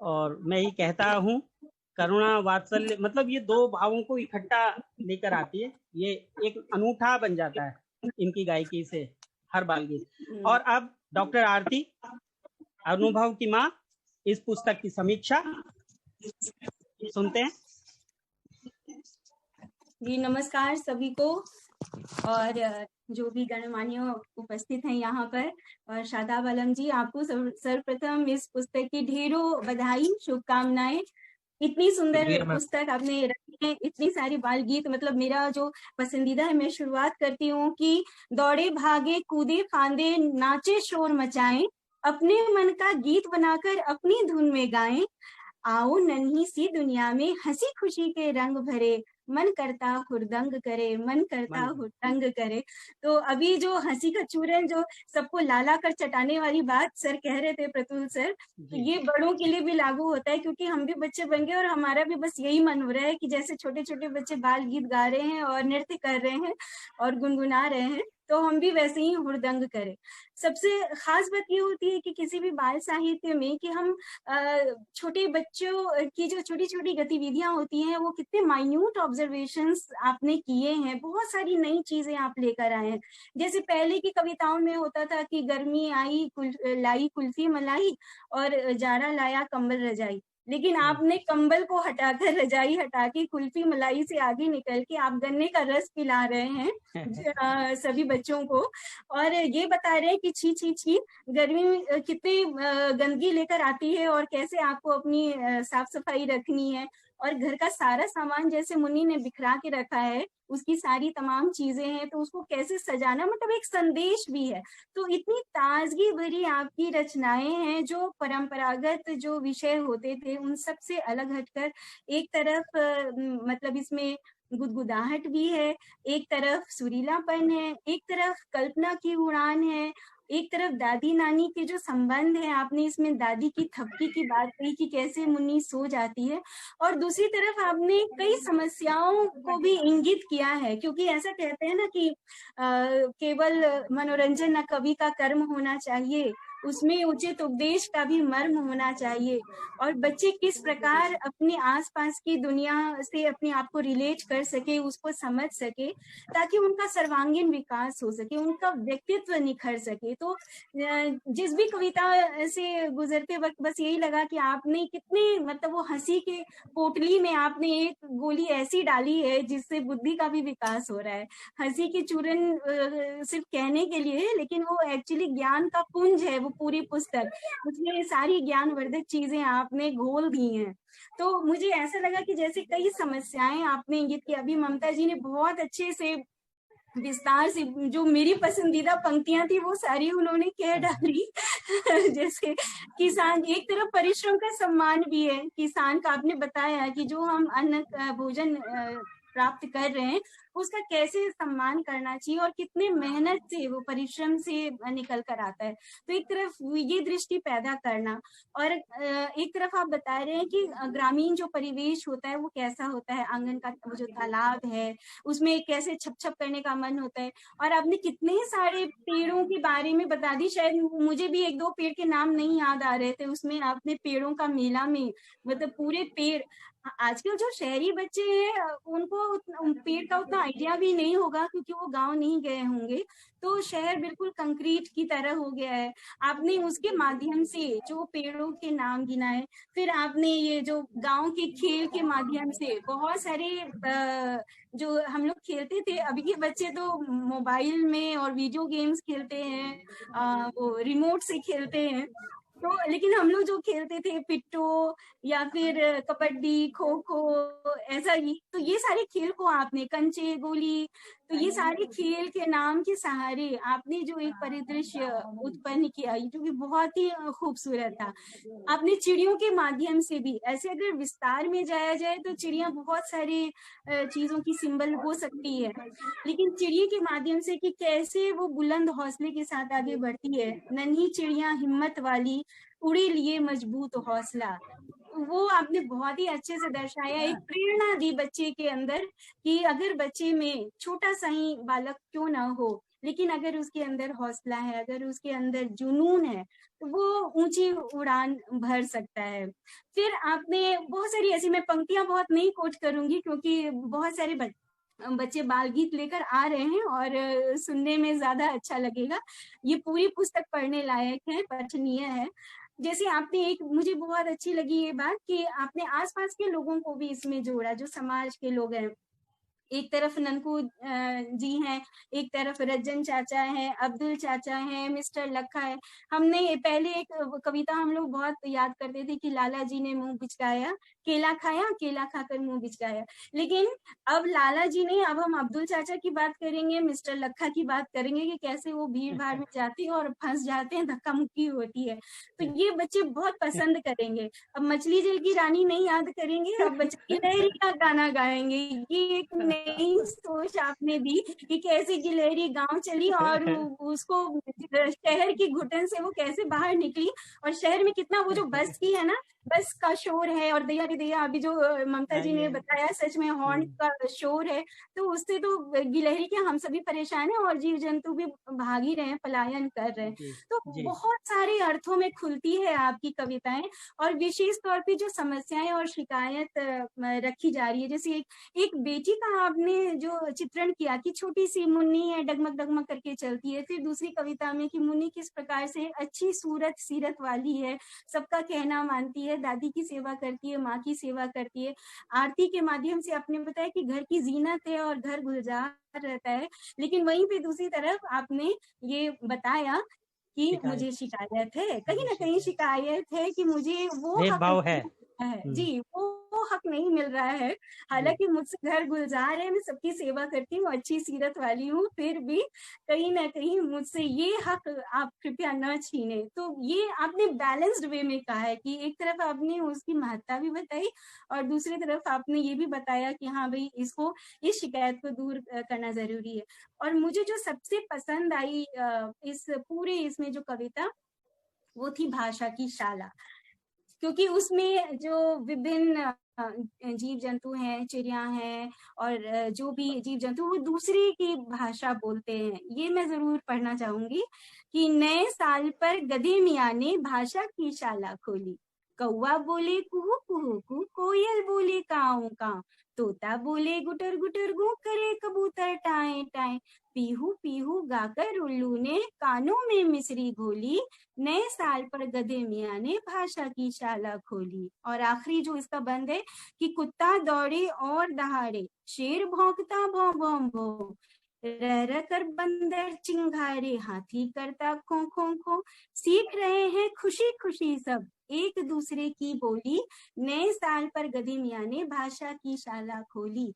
और मैं ही कहता हूँ करुणा वात्सल्य, मतलब ये दो भावों को इकट्ठा लेकर आती है, ये एक अनूठा बन जाता है इनकी गायकी से हर बाल गीत। और अब डॉक्टर आरती, अनुभव की माँ, इस पुस्तक की समीक्षा सुनते हैं। जी नमस्कार सभी को, और जो भी गणमान्य उपस्थित हैं यहाँ पर, और शादाब आलम जी, आपको सर्वप्रथम इस पुस्तक की ढेरों बधाई, शुभकामनाएं। इतनी सुंदर पुस्तक आपने रखी है, इतनी सारी बाल गीत, मतलब मेरा जो पसंदीदा है, मैं शुरुआत करती हूँ कि दौड़े भागे कूदे फांदे नाचे शोर मचाएं, अपने मन का गीत बनाकर अपनी धुन में गाएं, आओ नन्ही सी दुनिया में हंसी खुशी के रंग भरे, मन करता हुरदंग करे, मन करता हुरदंग करे। तो अभी जो हंसी का चूरन, जो सबको लाला कर चटाने वाली बात सर कह रहे थे, प्रतुल सर, तो ये बड़ों के लिए भी लागू होता है, क्योंकि हम भी बच्चे बन गए और हमारा भी बस यही मन हो रहा है कि जैसे छोटे छोटे बच्चे बाल गीत गा रहे हैं और नृत्य कर रहे हैं और गुनगुना रहे हैं, तो हम भी वैसे ही हुरदंग करें। सबसे खास बात ये होती है कि किसी भी बाल साहित्य में कि हम छोटे बच्चों की जो छोटी छोटी गतिविधियां होती हैं, वो कितने माइन्यूट ऑब्जर्वेशंस आपने किए हैं, बहुत सारी नई चीजें आप लेकर आए हैं। जैसे पहले की कविताओं में होता था कि गर्मी आई लाई कुल्फी मलाई और जाड़ा लाया कंबल रजाई, लेकिन आपने कंबल को हटाकर रजाई हटा के कुल्फी मलाई से आगे निकल के आप गन्ने का रस पिला रहे हैं सभी बच्चों को, और ये बता रहे हैं कि छी छी छी गर्मी में कितनी गंदगी लेकर आती है और कैसे आपको अपनी साफ सफाई रखनी है, और घर का सारा सामान जैसे मुन्नी ने बिखरा के रखा है, उसकी सारी तमाम चीजें हैं, तो उसको कैसे सजाना, मतलब एक संदेश भी है। तो इतनी ताजगी भरी आपकी रचनाएं हैं, जो परंपरागत जो विषय होते थे उन सब से अलग हटकर, एक तरफ मतलब इसमें गुदगुदाहट भी है, एक तरफ सुरीलापन है, एक तरफ कल्पना की उड़ान है, एक तरफ दादी नानी के जो संबंध है, आपने इसमें दादी की थपकी की बात कही कि कैसे मुन्नी सो जाती है, और दूसरी तरफ आपने कई समस्याओं को भी इंगित किया है, क्योंकि ऐसा कहते हैं ना कि केवल मनोरंजन न कवि का कर्म होना चाहिए, उसमें उचित उपदेश का भी मर्म होना चाहिए, और बच्चे किस प्रकार अपने आसपास की दुनिया से अपने आप को रिलेट कर सके, उसको समझ सके, ताकि उनका सर्वांगीण विकास हो सके, उनका व्यक्तित्व निखर सके। तो जिस भी कविता से गुजरते वक्त बस यही लगा कि आपने कितने, मतलब वो हंसी के पोटली में आपने एक गोली ऐसी डाली है जिससे बुद्धि का भी विकास हो रहा है। हंसी की चूरन सिर्फ कहने के लिए है, लेकिन वो एक्चुअली ज्ञान का पुंज है, वो पूरी पुस्तक, उसमें सारी ज्ञानवर्धक चीजें आपने घोल दी हैं। तो मुझे ऐसा लगा कि जैसे कई समस्याएं आपने इंगित की, अभी ममता जी ने बहुत अच्छे से विस्तार से जो मेरी पसंदीदा पंक्तियां थी वो सारी उन्होंने कह डाली। जैसे किसान, एक तरफ परिश्रम का सम्मान भी है किसान का, आपने बताया कि जो हम अन्न भोजन प्राप्त कर रहे हैं उसका कैसे सम्मान करना चाहिए और कितने मेहनत से वो परिश्रम से निकल कर आता है। तो एक तरफ ये दृष्टि पैदा करना, और एक तरफ आप बता रहे हैं कि ग्रामीण जो परिवेश होता है वो कैसा होता है, आंगन का वो जो तालाब है उसमें कैसे छप छप करने का मन होता है। और आपने कितने सारे पेड़ों के बारे में बता दी, शायद मुझे भी एक दो पेड़ के नाम नहीं याद आ रहे थे। उसमें आपने पेड़ों का मेला में मतलब पूरे पेड़, आजकल जो शहरी बच्चे हैं उनको पेड़ का उतना आइडिया भी नहीं होगा क्योंकि वो गांव नहीं गए होंगे, तो शहर बिल्कुल कंक्रीट की तरह हो गया है। आपने उसके माध्यम से जो पेड़ों के नाम गिनाए, फिर आपने ये जो गांव के खेल के माध्यम से बहुत सारे जो हम लोग खेलते थे, अभी के बच्चे तो मोबाइल में और वीडियो गेम्स खेलते हैं, वो रिमोट से खेलते हैं। तो लेकिन हम लोग जो खेलते थे पिट्टो या फिर कबड्डी, खो खो, ऐसा ही, तो ये सारे खेल को आपने, कंचे, गोली, तो ये सारे खेल के नाम के सहारे आपने जो एक परिदृश्य उत्पन्न किया जो कि बहुत ही खूबसूरत था। आपने चिड़ियों के माध्यम से भी, ऐसे अगर विस्तार में जाया जाए तो चिड़िया बहुत सारी चीजों की सिंबल हो सकती है, लेकिन चिड़िया के माध्यम से कि कैसे वो बुलंद हौसले के साथ आगे बढ़ती है। नन्ही चिड़िया हिम्मत वाली, उड़ी लिए मजबूत हौसला, वो आपने बहुत ही अच्छे से दर्शाया। एक प्रेरणा दी बच्चे के अंदर कि अगर बच्चे में छोटा सा ही बालक क्यों ना हो, लेकिन अगर उसके अंदर हौसला है, अगर उसके अंदर जुनून है, तो वो ऊंची उड़ान भर सकता है। फिर आपने बहुत सारी ऐसी, मैं पंक्तियां बहुत नहीं कोट करूंगी क्योंकि बहुत सारे बच्चे बाल गीत लेकर आ रहे हैं और सुनने में ज्यादा अच्छा लगेगा। ये पूरी पुस्तक पढ़ने लायक है, पठनीय है। जैसे आपने एक, मुझे बहुत अच्छी लगी ये बात कि आपने आसपास के लोगों को भी इसमें जोड़ा, जो समाज के लोग हैं। एक तरफ ननकू जी हैं, एक तरफ रज्जन चाचा हैं, अब्दुल चाचा हैं, मिस्टर लखा है। हमने पहले एक कविता हम लोग बहुत याद करते थे कि लाला जी ने मुंह बिचकाया, केला खाया, केला खाकर मुंह बिचकाया। लेकिन अब लाला जी नहीं, अब हम अब्दुल चाचा की बात करेंगे, मिस्टर लखा की बात करेंगे कि कैसे वो भीड़ भाड़ में जाते हैं और फंस जाते हैं, धक्का मुक्की होती है। तो ये बच्चे बहुत पसंद करेंगे। अब मछली जेल की रानी नहीं याद करेंगे, अब बच्चे गिलहरी का गाना गाएंगे। ये एक नई सोच आपने दी कि कैसे गिलहरी गांव चली और उसको शहर की घुटन से वो कैसे बाहर निकली, और शहर में कितना वो जो बस की है ना, बस का शोर है, और दैया रे दैया अभी जो ममता जी ने बताया, सच में हॉर्न का शोर है, तो उससे तो गिलहरी के हम सभी परेशान हैं और जीव जंतु भी भाग ही रहे हैं, पलायन कर रहे हैं। तो बहुत सारे अर्थों में खुलती है आपकी कविताएं, और विशेष तौर पे जो समस्याएं और शिकायत रखी जा रही है। जैसे एक बेटी का आपने जो चित्रण किया कि छोटी सी मुन्नी है, डगमग डगमग करके चलती है। फिर दूसरी कविता में कि मुन्नी किस प्रकार से अच्छी सूरत सीरत वाली है, सबका कहना मानती है, दादी की सेवा करती है, माँ की सेवा करती है। आरती के माध्यम से आपने बताया कि घर की जीनत है और घर गुलजार रहता है, लेकिन वहीं पे दूसरी तरफ आपने ये बताया कि मुझे शिकायत है, कहीं ना कहीं शिकायत है कि मुझे वो हक है जी, वो हक नहीं मिल रहा है। हालांकि मुझसे घर गुलजार है, मैं सबकी सेवा करती हूँ, अच्छी सीरत वाली हूँ, फिर भी कहीं ना कहीं मुझसे ये हक आप कृपया न छीने। तो ये आपने बैलेंस्ड वे में कहा है कि एक तरफ आपने उसकी महत्ता भी बताई और दूसरी तरफ आपने ये भी बताया कि हाँ भाई, इसको, इस शिकायत को दूर करना जरूरी है। और मुझे जो सबसे पसंद आई इस पूरे इसमें जो कविता, वो थी भाषा की शाला, क्योंकि उसमें जो विभिन्न जीव जंतु हैं, चिड़िया हैं, और जो भी जीव जंतु वो दूसरे की भाषा बोलते हैं। ये मैं जरूर पढ़ना चाहूंगी कि नए साल पर गधे मियाँ ने भाषा की शाला खोली, कौवा बोले कुहू कुहू कू, कोयल बोले काऊ काऊ, तोता बोले गुटर गुटर गू, करे कबूतर टाए टाए, पीहू पीहू गाकर उल्लू ने कानों में मिसरी घोली, नए साल पर गधे मियाँ ने भाषा की शाला खोली। और आखिरी जो इसका बंद है कि कुत्ता दौड़े और दहाड़े, शेर भौंकता भौं भौं भौं, रह रह कर बंदर चिंगारे, हाथी करता खो खो खो, सीख रहे हैं खुशी खुशी सब एक दूसरे की बोली, नए साल पर गधे मियाँ ने भाषा की शाला खोली।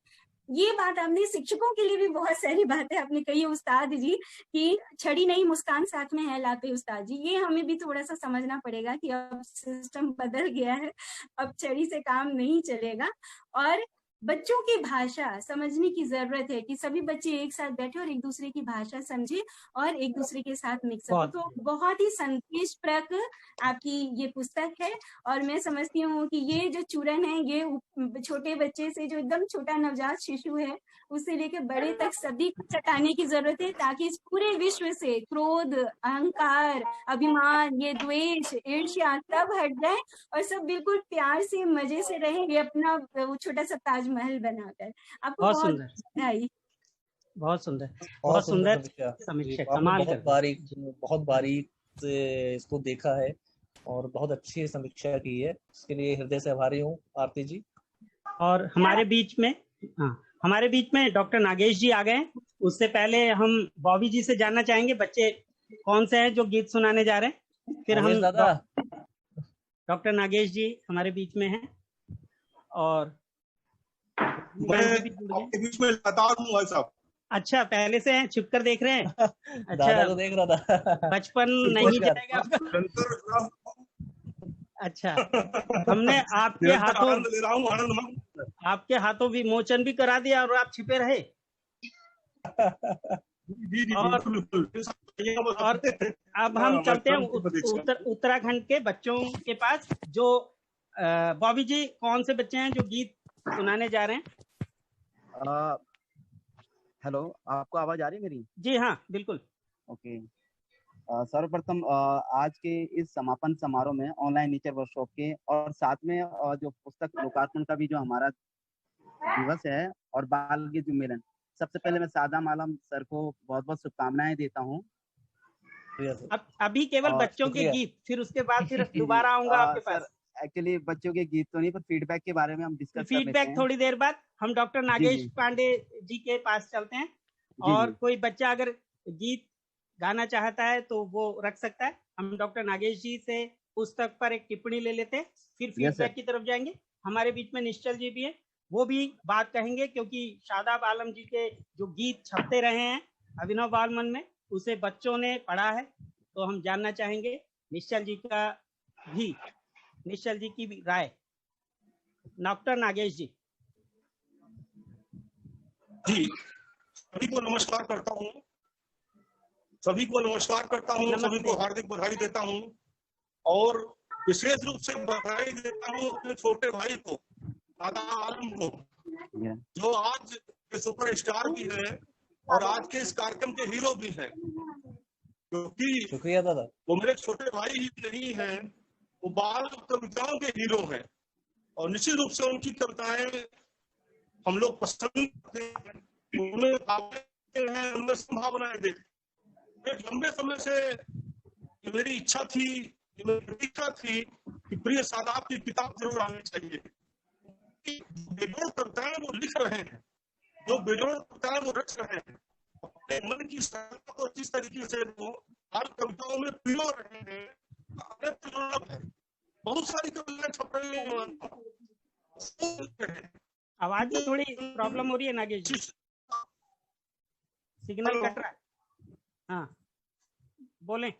ये बात आपने शिक्षकों के लिए भी बहुत सारी बातें आपने कही उस्ताद जी कि छड़ी नहीं मुस्कान साथ में है लाते उस्ताद जी। ये हमें भी थोड़ा सा समझना पड़ेगा कि अब सिस्टम बदल गया है, अब छड़ी से काम नहीं चलेगा। और बच्चों की भाषा समझने की जरूरत है कि सभी बच्चे एक साथ बैठे और एक दूसरे की भाषा समझे और एक दूसरे के साथ मिक्स हो। तो बहुत ही संदेशप्रद आपकी ये पुस्तक है। और मैं समझती हूँ कि ये जो चूरन है ये छोटे बच्चे से जो एकदम छोटा नवजात शिशु है उससे लेकर बड़े तक सभी को चटाने की जरूरत है, ताकि इस पूरे विश्व से क्रोध, अहंकार, अभिमान, ये द्वेष, ईर्ष्या सब हट जाए और सब बिल्कुल प्यार से मजे से रहेंगे अपना वो छोटा सा ताजमहल बनाकर। आपको बहुत सुंदर, बहुत सुंदर, बहुत सुंदर समीक्षा, कमाल कर, बहुत बारीक से इसको देखा है और बहुत अच्छी समीक्षा की है, इसके लिए हृदय से आभारी हूँ आरती जी। और हमारे बीच में डॉक्टर नागेश जी आ गए। उससे पहले हम बॉबी जी से जानना चाहेंगे बच्चे कौन से हैं जो गीत सुनाने जा रहे हैं। फिर हम डॉक्टर नागेश जी हमारे बीच में हैं और मैं आपके बीच में लगातार हूँ भाई साहब। अच्छा, पहले से हैं, छिप कर देख रहे हैं। अच्छा, दादा को देख रहा था। बचपन नहीं जाएगा। अच्छा, हमने आपके हाथों विमोचन भी करा दिया और आप छिपे रहे। और अब हम चलते हैं उत्तराखंड के बच्चों के पास। जो बॉबी जी, कौन से बच्चे हैं जो गीत सुनाने जा रहे हैं? हेलो, आपको आवाज आ रही है मेरी? जी हाँ, बिल्कुल। ओके। सर्वप्रथम आज के इस समापन समारोह में ऑनलाइन नेचर वर्कशॉप के और साथ में जो पुस्तक लोकार्पण का भी जो हमारा दिवस है और बाल गीत सम्मेलन, सबसे पहले मैं सादाम आलम सर को बहुत बहुत शुभकामनाएं देता हूँ। अभी केवल बच्चों के गीत, फिर उसके बाद फिर दोबारा आऊंगा आपके पास। एक्चुअली बच्चों के गीत तो नहीं, पर फीडबैक के बारे में हम डिस्कस कर लेते हैं। फीडबैक थोड़ी देर बाद। हम डॉक्टर नागेश पांडे जी के पास चलते हैं और कोई बच्चा अगर गीत गाना चाहता है तो वो रख सकता है। हम डॉक्टर नागेश जी से पुस्तक पर एक टिप्पणी ले लेते हैं, फिर फीडबैक की तरफ जाएंगे। हमारे बीच में निश्चल जी भी है, वो भी बात कहेंगे, क्योंकि शादाब आलम जी के जो गीत छपते रहे हैं अभिनव बालमन में, उसे बच्चों ने पढ़ा है, तो हम जानना चाहेंगे निश्चल जी की भी राय। डॉक्टर नागेश जी। जी, सभी को नमस्कार करता हूँ, सभी को हार्दिक बधाई देता हूँ और विशेष रूप से बधाई देता हूँ अपने छोटे भाई को, शादाब आलम को, जो आज के सुपरस्टार भी है और आज के इस कार्यक्रम के हीरो भी हैं। क्योंकि शुक्रिया दादा, वो मेरे छोटे भाई ही नहीं हैं, वो बाल कविताओं के हीरो हैं और निश्चित रूप से उनकी कविताएं हम लोग पसंद करते हैं, उनमें संभावनाएं देखते। एक लंबे समय से मेरी इच्छा थी, मेरी प्रतीक्षा थी कि प्रिय शादाब की किताब जरूर आनी चाहिए। बेजोड़ कविताएं वो लिख रहे हैं, जो बेजोड़ कविताएं वो रच रहे हैं, अपने मन की सरलता को जिस तरीके से वो हर कविताओं में पिरो रहे हैं, है। बहुत सारी कविताएं छप रही हैं। आवाज में थोड़ी प्रॉब्लम हो रही है नागेश जी, सिग्नल कट रहा है। हाँ बोलें,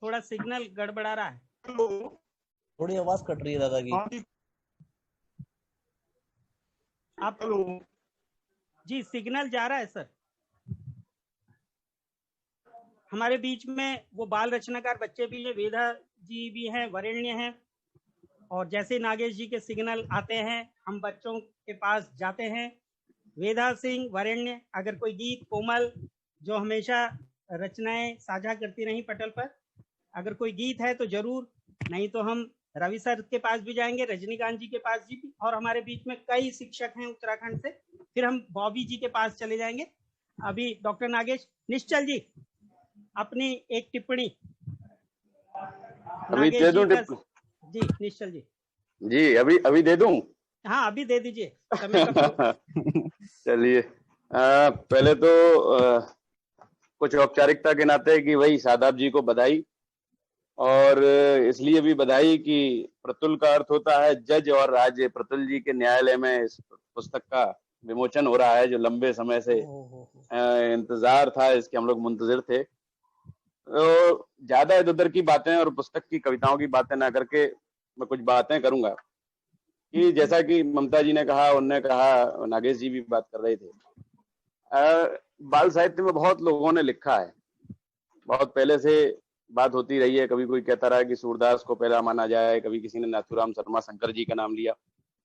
थोड़ा सिग्नल गड़बड़ा रहा है। थोड़ी आवाज कट रही है दादा की। आप जी, सिग्नल जा रहा है सर। हमारे बीच में वो बाल रचनाकार बच्चे भी हैं, वेदा जी भी हैं, वरेण्य हैं, और जैसे नागेश जी के सिग्नल आते हैं हम बच्चों के पास जाते हैं। वेदा सिंह, वरेण्य, अगर कोई गीत, कोमल जो हमेशा रचनाएं साझा करती रही पटल पर, अगर कोई गीत है तो जरूर, नहीं तो हम रवि सर के पास भी जाएंगे, रजनीकांत जी के पास भी, और हमारे बीच में कई शिक्षक हैं उत्तराखंड से, फिर हम बॉबी जी के पास चले जाएंगे। अभी डॉक्टर नागेश, निश्चल जी अपनी एक टिप्पणी। अभी दे दूं टिप्पणी? जी निश्चल जी। जी अभी दे दूं? हाँ अभी दे दीजिए। चलिए, पहले तो कुछ औपचारिकता के नाते कि भाई शादाब जी को बधाई और इसलिए भी बधाई कि प्रतुल का अर्थ होता है जज, और आज प्रतुल जी के न्यायालय में इस पुस्तक का विमोचन हो रहा है, जो लंबे समय से इंतजार था, इसके हम लोग मुंतजिर थे। तो ज्यादा इधर उधर की बातें और पुस्तक की कविताओं की बातें ना करके मैं कुछ बातें करूंगा कि जैसा कि ममता जी ने कहा, उनने कहा, नागेश जी भी बात कर रहे थे, बाल साहित्य में बहुत लोगों ने लिखा है, बहुत पहले से बात होती रही है। कभी कोई कहता रहा कि सूरदास को पहला माना जाए, कभी किसी ने नाथुराम शर्मा शंकर जी का नाम लिया,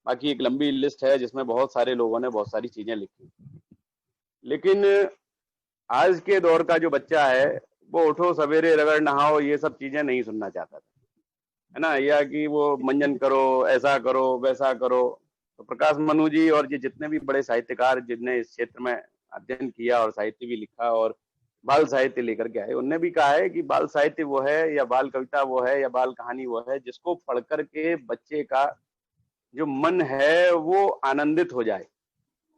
बाकी एक लंबी लिस्ट है जिसमें बहुत सारे लोगों ने बहुत सारी चीजें लिखी। लेकिन आज के दौर का जो बच्चा है वो उठो सवेरे रगड़ नहाओ ये सब चीजें नहीं सुनना चाहता था, है ना, या कि वो मंजन करो, ऐसा करो, वैसा करो। तो प्रकाश मनु जी और ये जितने भी बड़े साहित्यकार जिनने इस क्षेत्र में अध्ययन किया और साहित्य भी लिखा और बाल साहित्य लेकर के आए, उनने भी कहा है कि बाल साहित्य वो है, या बाल कविता वो है, या बाल कहानी वो है जिसको पढ़ करके बच्चे का जो मन है वो आनंदित हो जाए।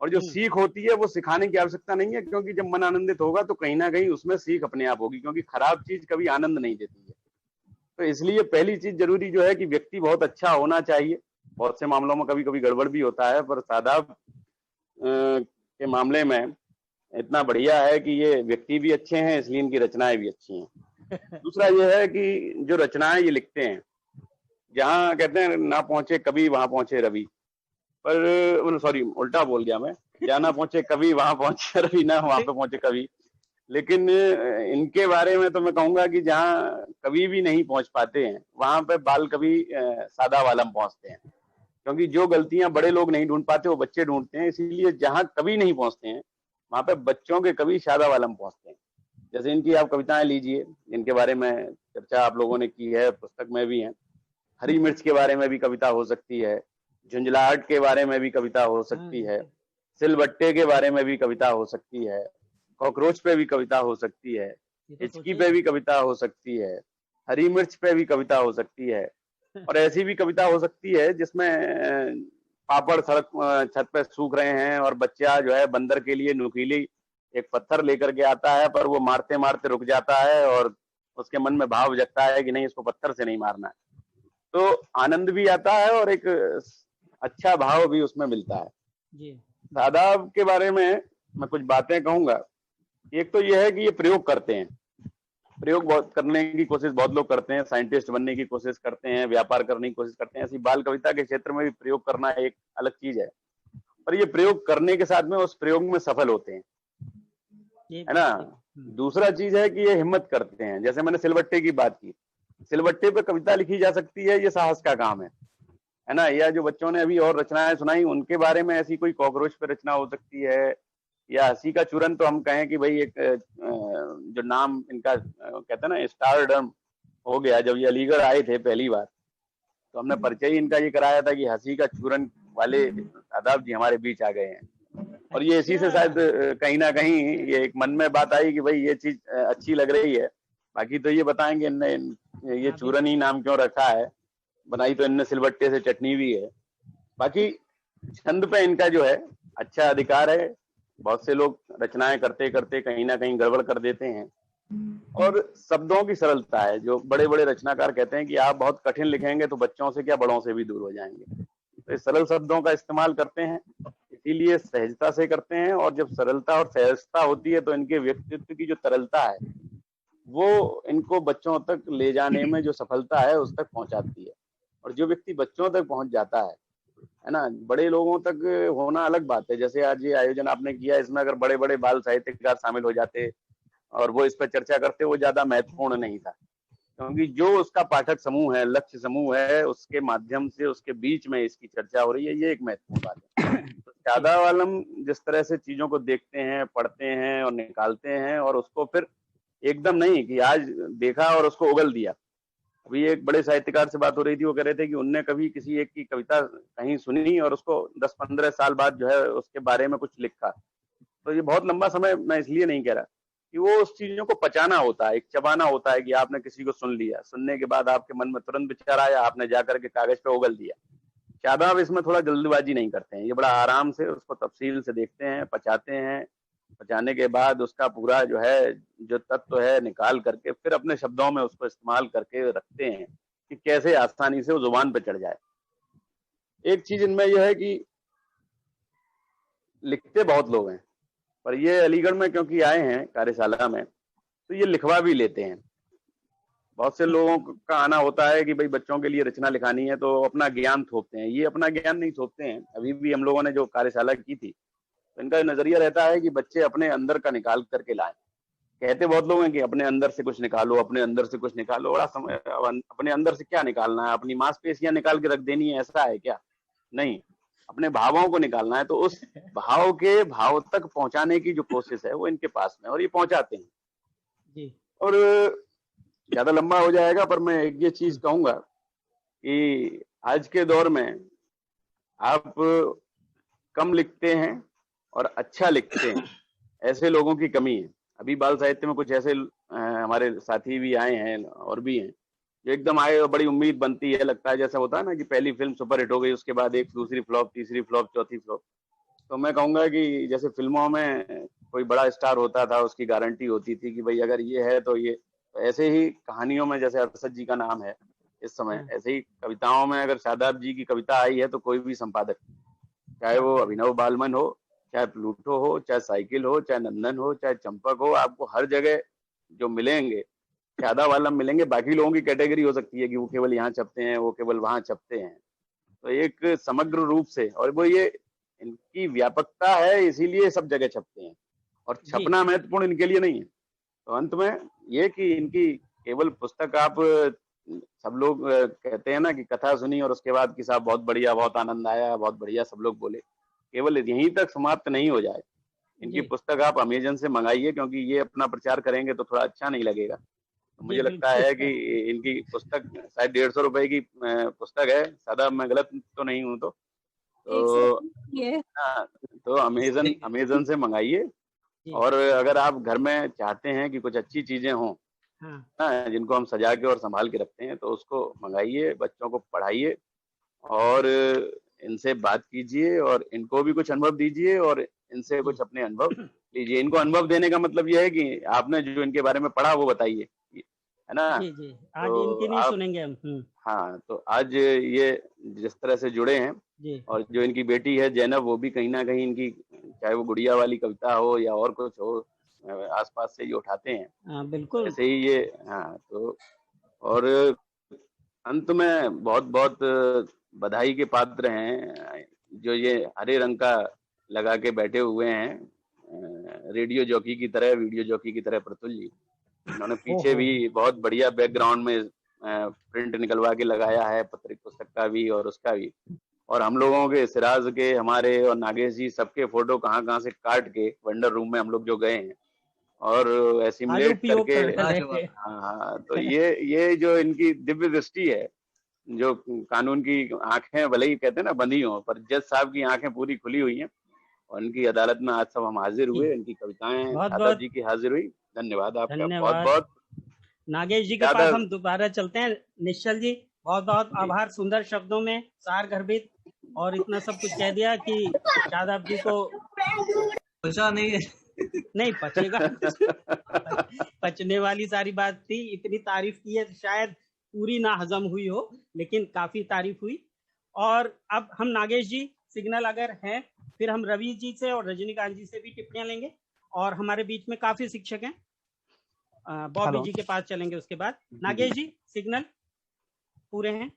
और जो सीख होती है वो सिखाने की आवश्यकता नहीं है, क्योंकि जब मन आनंदित होगा तो कहीं ना कहीं उसमें सीख अपने आप होगी, क्योंकि खराब चीज कभी आनंद नहीं देती है। तो इसलिए पहली चीज जरूरी जो है कि व्यक्ति बहुत अच्छा होना चाहिए। बहुत से मामलों में कभी कभी गड़बड़ भी होता है, पर सादाब के मामले में इतना बढ़िया है कि ये व्यक्ति भी अच्छे हैं, इसलिए इनकी रचनाएं भी अच्छी हैं। दूसरा ये है कि जो रचनाएं ये लिखते हैं, जहाँ कहते हैं ना पहुंचे कभी वहां पहुंचे रवि, पर सॉरी उल्टा बोल गया मैं, जहाँ ना पहुंचे कभी वहां पहुंचे रवि, ना वहां पे पहुंचे कभी। लेकिन इनके बारे में तो मैं कहूंगा कि जहाँ कभी भी नहीं पहुंच पाते हैं वहां पे बाल कभी सादा वालम पहुंचते हैं, क्योंकि जो गलतियां बड़े लोग नहीं ढूंढ पाते वो बच्चे ढूंढते हैं। इसीलिए जहाँ कभी नहीं पहुंचते हैं वहां पे बच्चों के कभी सादा वालम पहुंचते हैं। जैसे इनकी आप कविताएं लीजिए, इनके बारे में चर्चा आप लोगों ने की है, पुस्तक में भी है। हरी मिर्च के बारे में भी कविता हो सकती है, झुंझलाहट के बारे में भी कविता हो सकती है, सिलबट्टे के बारे में भी कविता हो सकती है, कॉकरोच पे भी कविता हो सकती है, हिचकी पे भी कविता हो सकती है, हरी मिर्च पे भी कविता हो सकती है। और ऐसी भी कविता हो सकती है जिसमें पापड़ सड़क छत पे सूख रहे हैं और बच्चा जो है बंदर के लिए नुकीली एक पत्थर लेकर के आता है, पर वो मारते मारते रुक जाता है और उसके मन में भाव जगता है कि नहीं, इसको पत्थर से नहीं मारना है। तो आनंद भी आता है और एक अच्छा भाव भी उसमें मिलता है जी। सादाब के बारे में मैं कुछ बातें कहूंगा। एक तो यह है कि ये प्रयोग करते हैं, प्रयोग बहुत करने की कोशिश बहुत लोग करते हैं, साइंटिस्ट बनने की कोशिश करते हैं, व्यापार करने की कोशिश करते हैं। ऐसी बाल कविता के क्षेत्र में भी प्रयोग करना एक अलग चीज है, पर ये प्रयोग करने के साथ में उस प्रयोग में सफल होते हैं, है ना। दूसरा चीज है कि ये हिम्मत करते हैं। जैसे मैंने सिलबट्टे की बात की, सिलबट्टे पे कविता लिखी जा सकती है, ये साहस का काम है ना। या जो बच्चों ने अभी और रचनाएं सुनाई उनके बारे में ऐसी कोई कॉकरोच पे रचना हो सकती है, या हंसी का चूरन तो हम कहें कि भाई एक जो नाम इनका कहते हैं ना स्टारडम हो गया। जब ये अलीगढ़ आए थे पहली बार तो हमने परिचय ही इनका ये कराया था कि हंसी का चूरन वाले सादाब जी हमारे बीच आ गए हैं। और ये इसी से शायद कहीं ना कहीं ये एक मन में बात आई कि भाई ये चीज अच्छी लग रही है। बाकी तो ये बताएंगे इनने ये चूरन ही नाम क्यों रखा है, बनाई तो इनने सिलबट्टे से चटनी भी है। बाकी छंद पे इनका जो है अच्छा अधिकार है। बहुत से लोग रचनाएं करते करते कहीं ना कहीं गड़बड़ कर देते हैं। और शब्दों की सरलता है, जो बड़े बड़े रचनाकार कहते हैं कि आप बहुत कठिन लिखेंगे तो बच्चों से क्या बड़ों से भी दूर हो जाएंगे। तो सरल शब्दों का इस्तेमाल करते हैं, इसीलिए सहजता से करते हैं। और जब सरलता और सहजता होती है तो इनके व्यक्तित्व की जो तरलता है वो इनको बच्चों तक ले जाने में जो सफलता है उस तक पहुंचाती है। और जो व्यक्ति बच्चों तक पहुंच जाता है ना, बड़े लोगों तक होना अलग बात है। जैसे आज ये आयोजन आपने किया, इसमें अगर बड़े बड़े बाल साहित्यकार शामिल हो जाते और वो इस पर चर्चा करते, वो ज्यादा महत्वपूर्ण नहीं था, क्योंकि जो उसका पाठक समूह है, लक्ष्य समूह है, उसके माध्यम से उसके बीच में इसकी चर्चा हो रही है, ये एक महत्वपूर्ण बात है। तो सादाब आलम जिस तरह से चीजों को देखते हैं, पढ़ते हैं और निकालते हैं, और उसको फिर एकदम नहीं कि आज देखा और उसको उगल दिया। अभी एक बड़े साहित्यकार से बात हो रही थी, वो कह रहे थे कि उनने कभी किसी एक की कविता कहीं सुनी और उसको 10-15 साल बाद जो है उसके बारे में कुछ लिखा। तो ये बहुत लंबा समय मैं इसलिए नहीं कह रहा कि वो उस चीजों को पचाना होता है, एक चबाना होता है कि आपने किसी को सुन लिया, सुनने के बाद आपके मन में तुरंत विचार आया, आपने जाकर के कागज पे उगल दिया। सादाब इसमें थोड़ा जल्दबाजी नहीं करते हैं, ये बड़ा आराम से उसको तफसील से देखते हैं, पचाते हैं, पचाने के बाद उसका पूरा जो है जो तत्व है निकाल करके फिर अपने शब्दों में उसको इस्तेमाल करके रखते हैं कि कैसे आसानी से वो जुबान पे चढ़ जाए। एक चीज इनमें यह है कि लिखते बहुत लोग हैं, पर ये अलीगढ़ में क्योंकि आए हैं कार्यशाला में, तो ये लिखवा भी लेते हैं। बहुत से लोगों का आना होता है कि भाई बच्चों के लिए रचना लिखानी है तो अपना ज्ञान थोपते हैं, ये अपना ज्ञान नहीं थोपते हैं। अभी भी हम लोगों ने जो कार्यशाला की थी तो इनका नजरिया रहता है कि बच्चे अपने अंदर का निकाल करके लाएं। कहते बहुत लोग हैं कि अपने अंदर से कुछ निकालो, अपने अंदर से कुछ निकालो। बड़ा समय, अपने अंदर से क्या निकालना है? अपनी मांसपेशियां निकाल के रख देनी है, ऐसा है क्या? नहीं, अपने भावों को निकालना है। तो उस भाव के भाव तक पहुंचाने की जो कोशिश है वो इनके पास में, और ये पहुंचाते हैं जी। और ज्यादा लंबा हो जाएगा, पर मैं एक ये चीज कहूंगा कि आज के दौर में आप कम लिखते हैं और अच्छा लिखते हैं, ऐसे लोगों की कमी है। अभी बाल साहित्य में कुछ ऐसे हमारे साथी भी आए हैं और भी हैं जो एकदम आए और बड़ी उम्मीद बनती है, लगता है जैसा होता है ना कि पहली फिल्म सुपरहिट हो गई, उसके बाद एक दूसरी फ्लॉप, तीसरी फ्लॉप, चौथी फ्लॉप। तो मैं कहूंगा कि जैसे फिल्मों में कोई बड़ा स्टार होता था, उसकी गारंटी होती थी कि भाई अगर ये है तो ये, तो ऐसे ही कहानियों में जैसे अरशद जी का नाम है इस समय, ऐसे ही कविताओं में अगर शादाब जी की कविता आई है तो कोई भी संपादक, चाहे वो अभिनव बालमन हो, चाहे प्लूटो हो, चाहे साइकिल हो, चाहे नंदन हो, चाहे चंपक हो, आपको हर जगह जो मिलेंगे शादाब आलम मिलेंगे। बाकी लोगों की कैटेगरी हो सकती है कि वो केवल यहाँ छपते हैं, वो केवल वहां छपते हैं। तो एक समग्र रूप से, और वो ये इनकी व्यापकता है इसीलिए सब जगह छपते हैं, और छपना महत्वपूर्ण इनके लिए नहीं है। तो अंत में ये कि इनकी केवल पुस्तक, आप सब लोग कहते हैं ना कि कथा सुनी और उसके बाद कि साहब बहुत बढ़िया, बहुत आनंद आया, बहुत बढ़िया, सब लोग बोले, केवल यहीं तक समाप्त नहीं हो जाए। इनकी पुस्तक आप अमेजन से मंगाइए, क्योंकि ये अपना प्रचार करेंगे तो थोड़ा अच्छा नहीं लगेगा। तो मुझे लगता है कि इनकी पुस्तक शायद 150 रुपए की पुस्तक है, सादा मैं गलत तो नहीं हूँ तो हाँ, तो अमेजन से मंगाइए। और अगर आप घर में चाहते हैं कि कुछ अच्छी चीजें हों जिनको हम सजा के और संभाल के रखते हैं, तो उसको मंगाइए, बच्चों को पढ़ाइए और इनसे बात कीजिए और इनको भी कुछ अनुभव दीजिए और इनसे कुछ अपने अनुभव लीजिए। इनको अनुभव देने का मतलब यह है कि आपने जो इनके बारे में पढ़ा वो बताइए, है ना? जी जी, आज तो इनकी नहीं सुनेंगे हम। हाँ, तो आज ये जिस तरह से जुड़े हैं जी। और जो इनकी बेटी है जैनब, वो भी कहीं ना कहीं इनकी, चाहे वो गुड़िया वाली कविता हो या और कुछ हो, आसपास से ये उठाते हैं। हाँ बिल्कुल, ऐसे ही ये। हाँ, तो और अंत में बहुत बहुत बधाई के पात्र हैं जो ये हरे रंग का लगा के बैठे हुए हैं, रेडियो जॉकी की तरह, वीडियो जॉकी की तरह प्रतुल जी। उन्होंने पीछे भी बहुत बढ़िया बैकग्राउंड में प्रिंट निकलवा के लगाया है, पत्रिक पुस्तक का भी और उसका भी। और हम लोगों के, सिराज के, हमारे और नागेश जी, सबके फोटो कहाँ कहाँ से काट के वंडर रूम में हम लोग जो गए हैं और एसिमुलेट करके। हाँ, तो ये जो इनकी दिव्य दृष्टि है, जो कानून की आंखें भले ही कहते हैं ना बंधी हो, पर जज साहब की आंखें पूरी खुली हुई हैं और इनकी अदालत में आज सब हम हाजिर हुए। इनकी कविताएं शादाब जी की हाजिर हुई। धन्यवाद आपका, बहुत बहुत। नागेश जी के पास हम दोबारा चलते हैं। निश्चल जी, बहुत बहुत आभार, सुंदर शब्दों में सार गर्भित और इतना सब कुछ कह दिया कि शादाब जी को पचा नहीं है। नहीं पचेगा पचने वाली सारी बात थी। इतनी तारीफ की है, शायद पूरी ना हजम हुई हो, लेकिन काफी तारीफ हुई। और अब हम नागेश जी सिग्नल अगर है, फिर हम रवि जी से और रजनीकांत जी से भी टिप्पणियां लेंगे। और हमारे बीच में काफी शिक्षक हैं, बॉबी जी के पास चलेंगे उसके बाद। नागेश जी, सिग्नल पूरे हैं?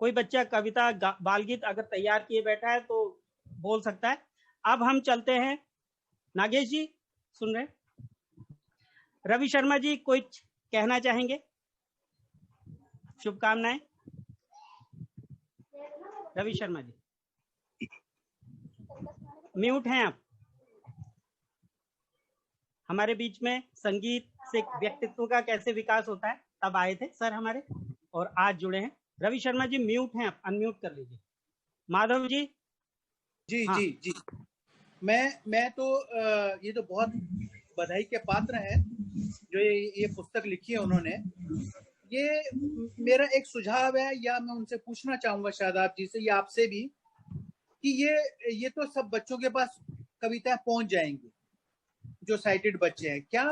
कोई बच्चा कविता, बालगीत अगर तैयार किए बैठा है तो बोल सकता है। अब हम चलते हैं। नागेश जी सुन रहे? रवि शर्मा जी कुछ कहना चाहेंगे? शुभकामनाएं। रवि शर्मा जी म्यूट हैं आप। हमारे बीच में संगीत से व्यक्तित्व का कैसे विकास होता है तब आए थे सर हमारे, और आज जुड़े हैं। रवि शर्मा जी म्यूट हैं आप, अनम्यूट कर लीजिए। माधव जी। जी हाँ। जी मैं तो ये तो बहुत बधाई के पात्र हैं जो ये पुस्तक लिखी है उन्होंने। ये मेरा एक सुझाव है, या मैं उनसे पूछना चाहूंगा शादाब जी से या आपसे भी, कि ये तो सब बच्चों के पास कविताएं पहुंच जाएंगी जो साइटेड बच्चे हैं? क्या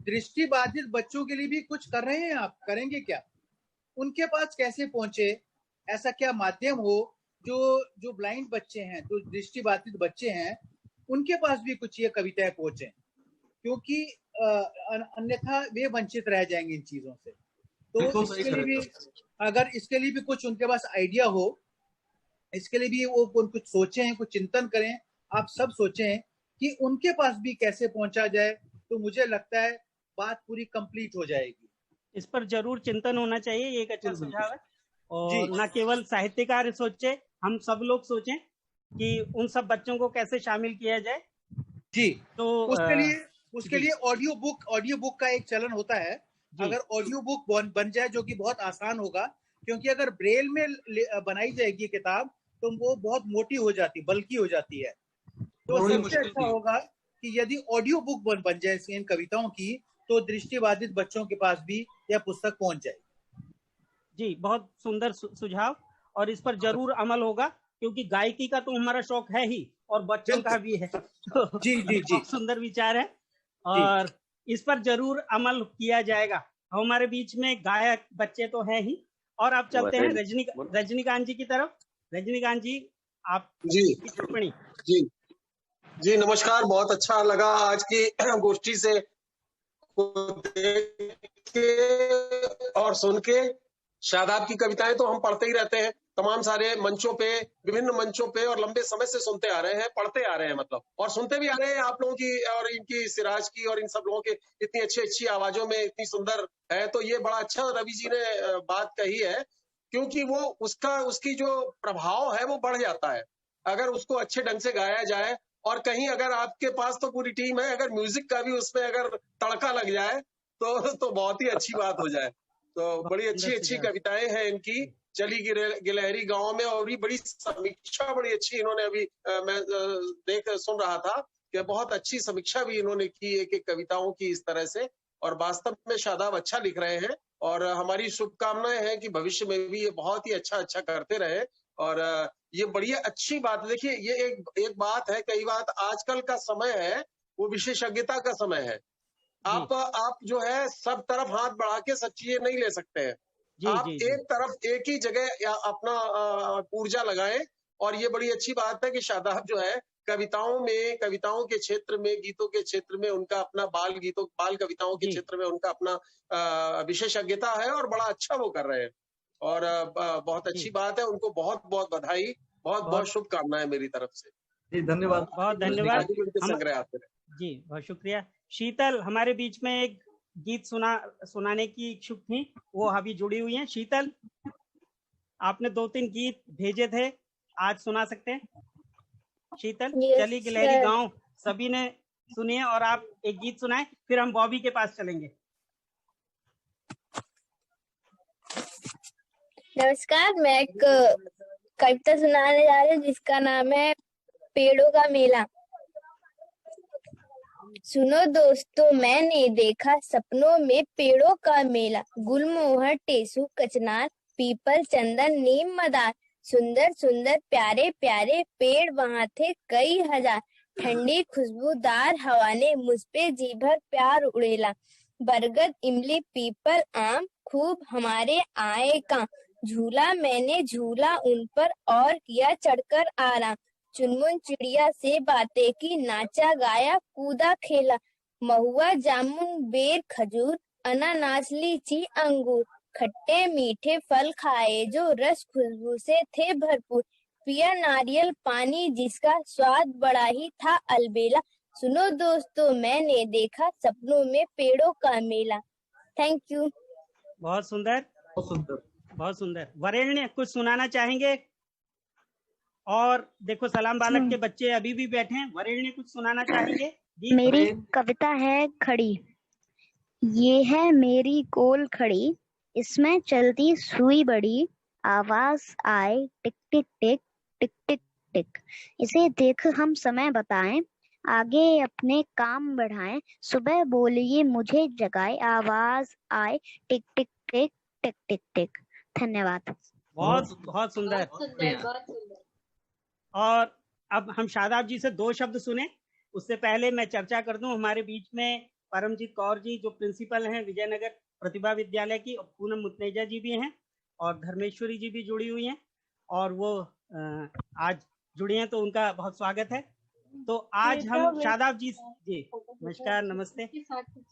दृष्टिबाधित बच्चों के लिए भी कुछ कर रहे हैं आप? करेंगे क्या? उनके पास कैसे पहुंचे? ऐसा क्या माध्यम हो जो ब्लाइंड बच्चे हैं, जो दृष्टिबाधित बच्चे हैं, उनके पास भी कुछ ये कविताएं पहुंचे, क्योंकि अन्यथा वे वंचित रह जाएंगे इन चीजों से। तो इसके लिए भी, अगर इसके लिए भी कुछ उनके पास आइडिया हो, इसके लिए भी वो कुछ सोचें, कुछ चिंतन करें, आप सब सोचें कि उनके पास भी कैसे पहुंचा जाए, तो मुझे लगता है बात पूरी कंप्लीट हो जाएगी। इस पर जरूर चिंतन होना चाहिए, ये एक अच्छा सुझाव है। और न केवल साहित्यकार सोचे, हम सब लोग सोचें कि उन सब बच्चों को कैसे शामिल किया जाए। जी, तो उसके लिए ऑडियो बुक का एक चलन होता है। अगर ऑडियो बुक बन जाए, जो कि बहुत आसान होगा, क्योंकि अगर ब्रेल में बनाई जाएगी किताब तो वो बहुत मोटी हो जाती, बल्कि हो जाती है। तो सबसे अच्छा होगा कि यदि ऑडियो बुक बन जाए इन कविताओं की, तो दृष्टिबाधित बच्चों के पास भी यह पुस्तक पहुंच जाए। जी, बहुत सुंदर सुझाव, और इस पर जरूर अमल होगा, क्योंकि गायकी का तो हमारा शौक है ही और बच्चों का भी है। तो जी जी जी, सुंदर विचार है और इस पर जरूर अमल किया जाएगा। हमारे बीच में गायक बच्चे तो हैं ही। और आप चलते हैं रजनीकांत जी की तरफ। रजनीकांत जी, आप जी टिप्पणी। जी नमस्कार। बहुत अच्छा लगा आज की गोष्ठी से देख के और सुन के। शादाब की कविताएं तो हम पढ़ते ही रहते हैं, तमाम सारे मंचों पे, विभिन्न मंचों पे, और लंबे समय से सुनते आ रहे हैं, पढ़ते आ रहे हैं, मतलब, और सुनते भी आ रहे हैं आप लोगों की और इनकी, सिराज की और इन सब लोगों के इतनी अच्छी आवाजों में, इतनी सुंदर है। तो ये बड़ा अच्छा रवि जी ने बात कही है, क्योंकि वो उसकी जो प्रभाव है वो बढ़ जाता है अगर उसको अच्छे ढंग से गाया जाए। और कहीं अगर आपके पास तो पूरी टीम है, अगर म्यूजिक का भी उसमें अगर तड़का लग जाए तो बहुत ही अच्छी बात हो जाए। तो बड़ी अच्छी कविताएं हैं इनकी। चली गिलहरी गांव में, और भी बड़ी समीक्षा बड़ी अच्छी इन्होंने अभी मैं सुन रहा था कि बहुत अच्छी समीक्षा भी इन्होंने की एक कविताओं की इस तरह से। और वास्तव में शादाब अच्छा लिख रहे हैं, और हमारी शुभकामनाएं हैं कि भविष्य में भी ये बहुत ही अच्छा करते रहे। और ये बड़ी अच्छी बात है। देखिए, ये एक बात है, कई बात आजकल का समय है वो विशेषज्ञता का समय है। आप जो है सब तरफ हाथ बढ़ा के सब चीजें नहीं ले सकते हैं। आप एक तरफ एक ही जगह अपना ऊर्जा लगाएं। और ये बड़ी अच्छी बात है कि शादाब जो है कविताओं के क्षेत्र में, गीतों के क्षेत्र में उनका अपना बाल कविताओं के क्षेत्र में उनका अपना विशेषज्ञता है, और बड़ा अच्छा वो कर रहे हैं। और बहुत अच्छी बात है। उनको बहुत बहुत बधाई, बहुत शुभकामनाएं मेरी तरफ से। जी धन्यवाद, बहुत धन्यवाद संग्रह आते रहे। जी, बहुत शुक्रिया। शीतल हमारे बीच में एक गीत सुनाने की इच्छुक थी, वो अभी जुड़ी हुई हैं। शीतल, आपने 2-3 गीत भेजे थे, आज सुना सकते हैं? शीतल, चली गिलहरी गांव सभी ने सुनिए, और आप एक गीत सुनाएं, फिर हम बॉबी के पास चलेंगे। नमस्कार, मैं एक कविता सुनाने जा रही हूँ जिसका नाम है पेड़ों का मेला। सुनो दोस्तों, मैंने देखा सपनों में पेड़ों का मेला। गुलमोहर, टेसू, कचनार, पीपल, चंदन, नीम, मदार, सुंदर सुंदर प्यारे प्यारे पेड़ वहाँ थे कई हजार। ठंडी खुशबूदार हवा ने मुझ पे जी भर प्यार उड़ेला। बरगद, इमली, पीपल, आम खूब हमारे आए काम। झूला मैंने झूला उन पर और किया चढ़कर आराम। चुनमुन चिड़िया से बातें की, नाचा गाया कूदा खेला। महुआ, जामुन, बेर, खजूर, अनानास, लीची, अंगूर, खट्टे मीठे फल खाए जो रस खुशबू से थे भरपूर। पिया नारियल पानी जिसका स्वाद बड़ा ही था अलबेला। सुनो दोस्तों, मैंने देखा सपनों में पेड़ों का मेला। Thank you. बहुत सुंदर, बहुत सुंदर। वरेण्य कुछ सुनाना चाहेंगे? और देखो, सलाम बालक के बच्चे अभी भी बैठे हैं। वरेण्य कुछ सुनाना चाहेंगे? मेरी कविता है खड़ी। ये है मेरी कोल खड़ी, इसमें चलती सुई बड़ी। आवाज आए टिक टिक टिक टिक टिक टिक। इसे देख हम समय बताएं, आगे अपने काम बढ़ाएं। सुबह बोलिए मुझे जगाए, आवाज आए टिक टिक टिक टिक टिक टिक। धन्यवाद। बहुत बहुत सुंदर। और अब हम शादाब जी से 2 शब्द सुने। उससे पहले मैं चर्चा कर दूं, हमारे बीच में परमजीत कौर जी जो प्रिंसिपल हैं विजयनगर प्रतिभा विद्यालय की, और पूनम मुतनेजा जी भी हैं, और धर्मेश्वरी जी भी जुड़ी हुई हैं, और वो आज जुड़ी हैं, तो उनका बहुत स्वागत है। तो आज हम शादाब जी नमस्कार, नमस्ते।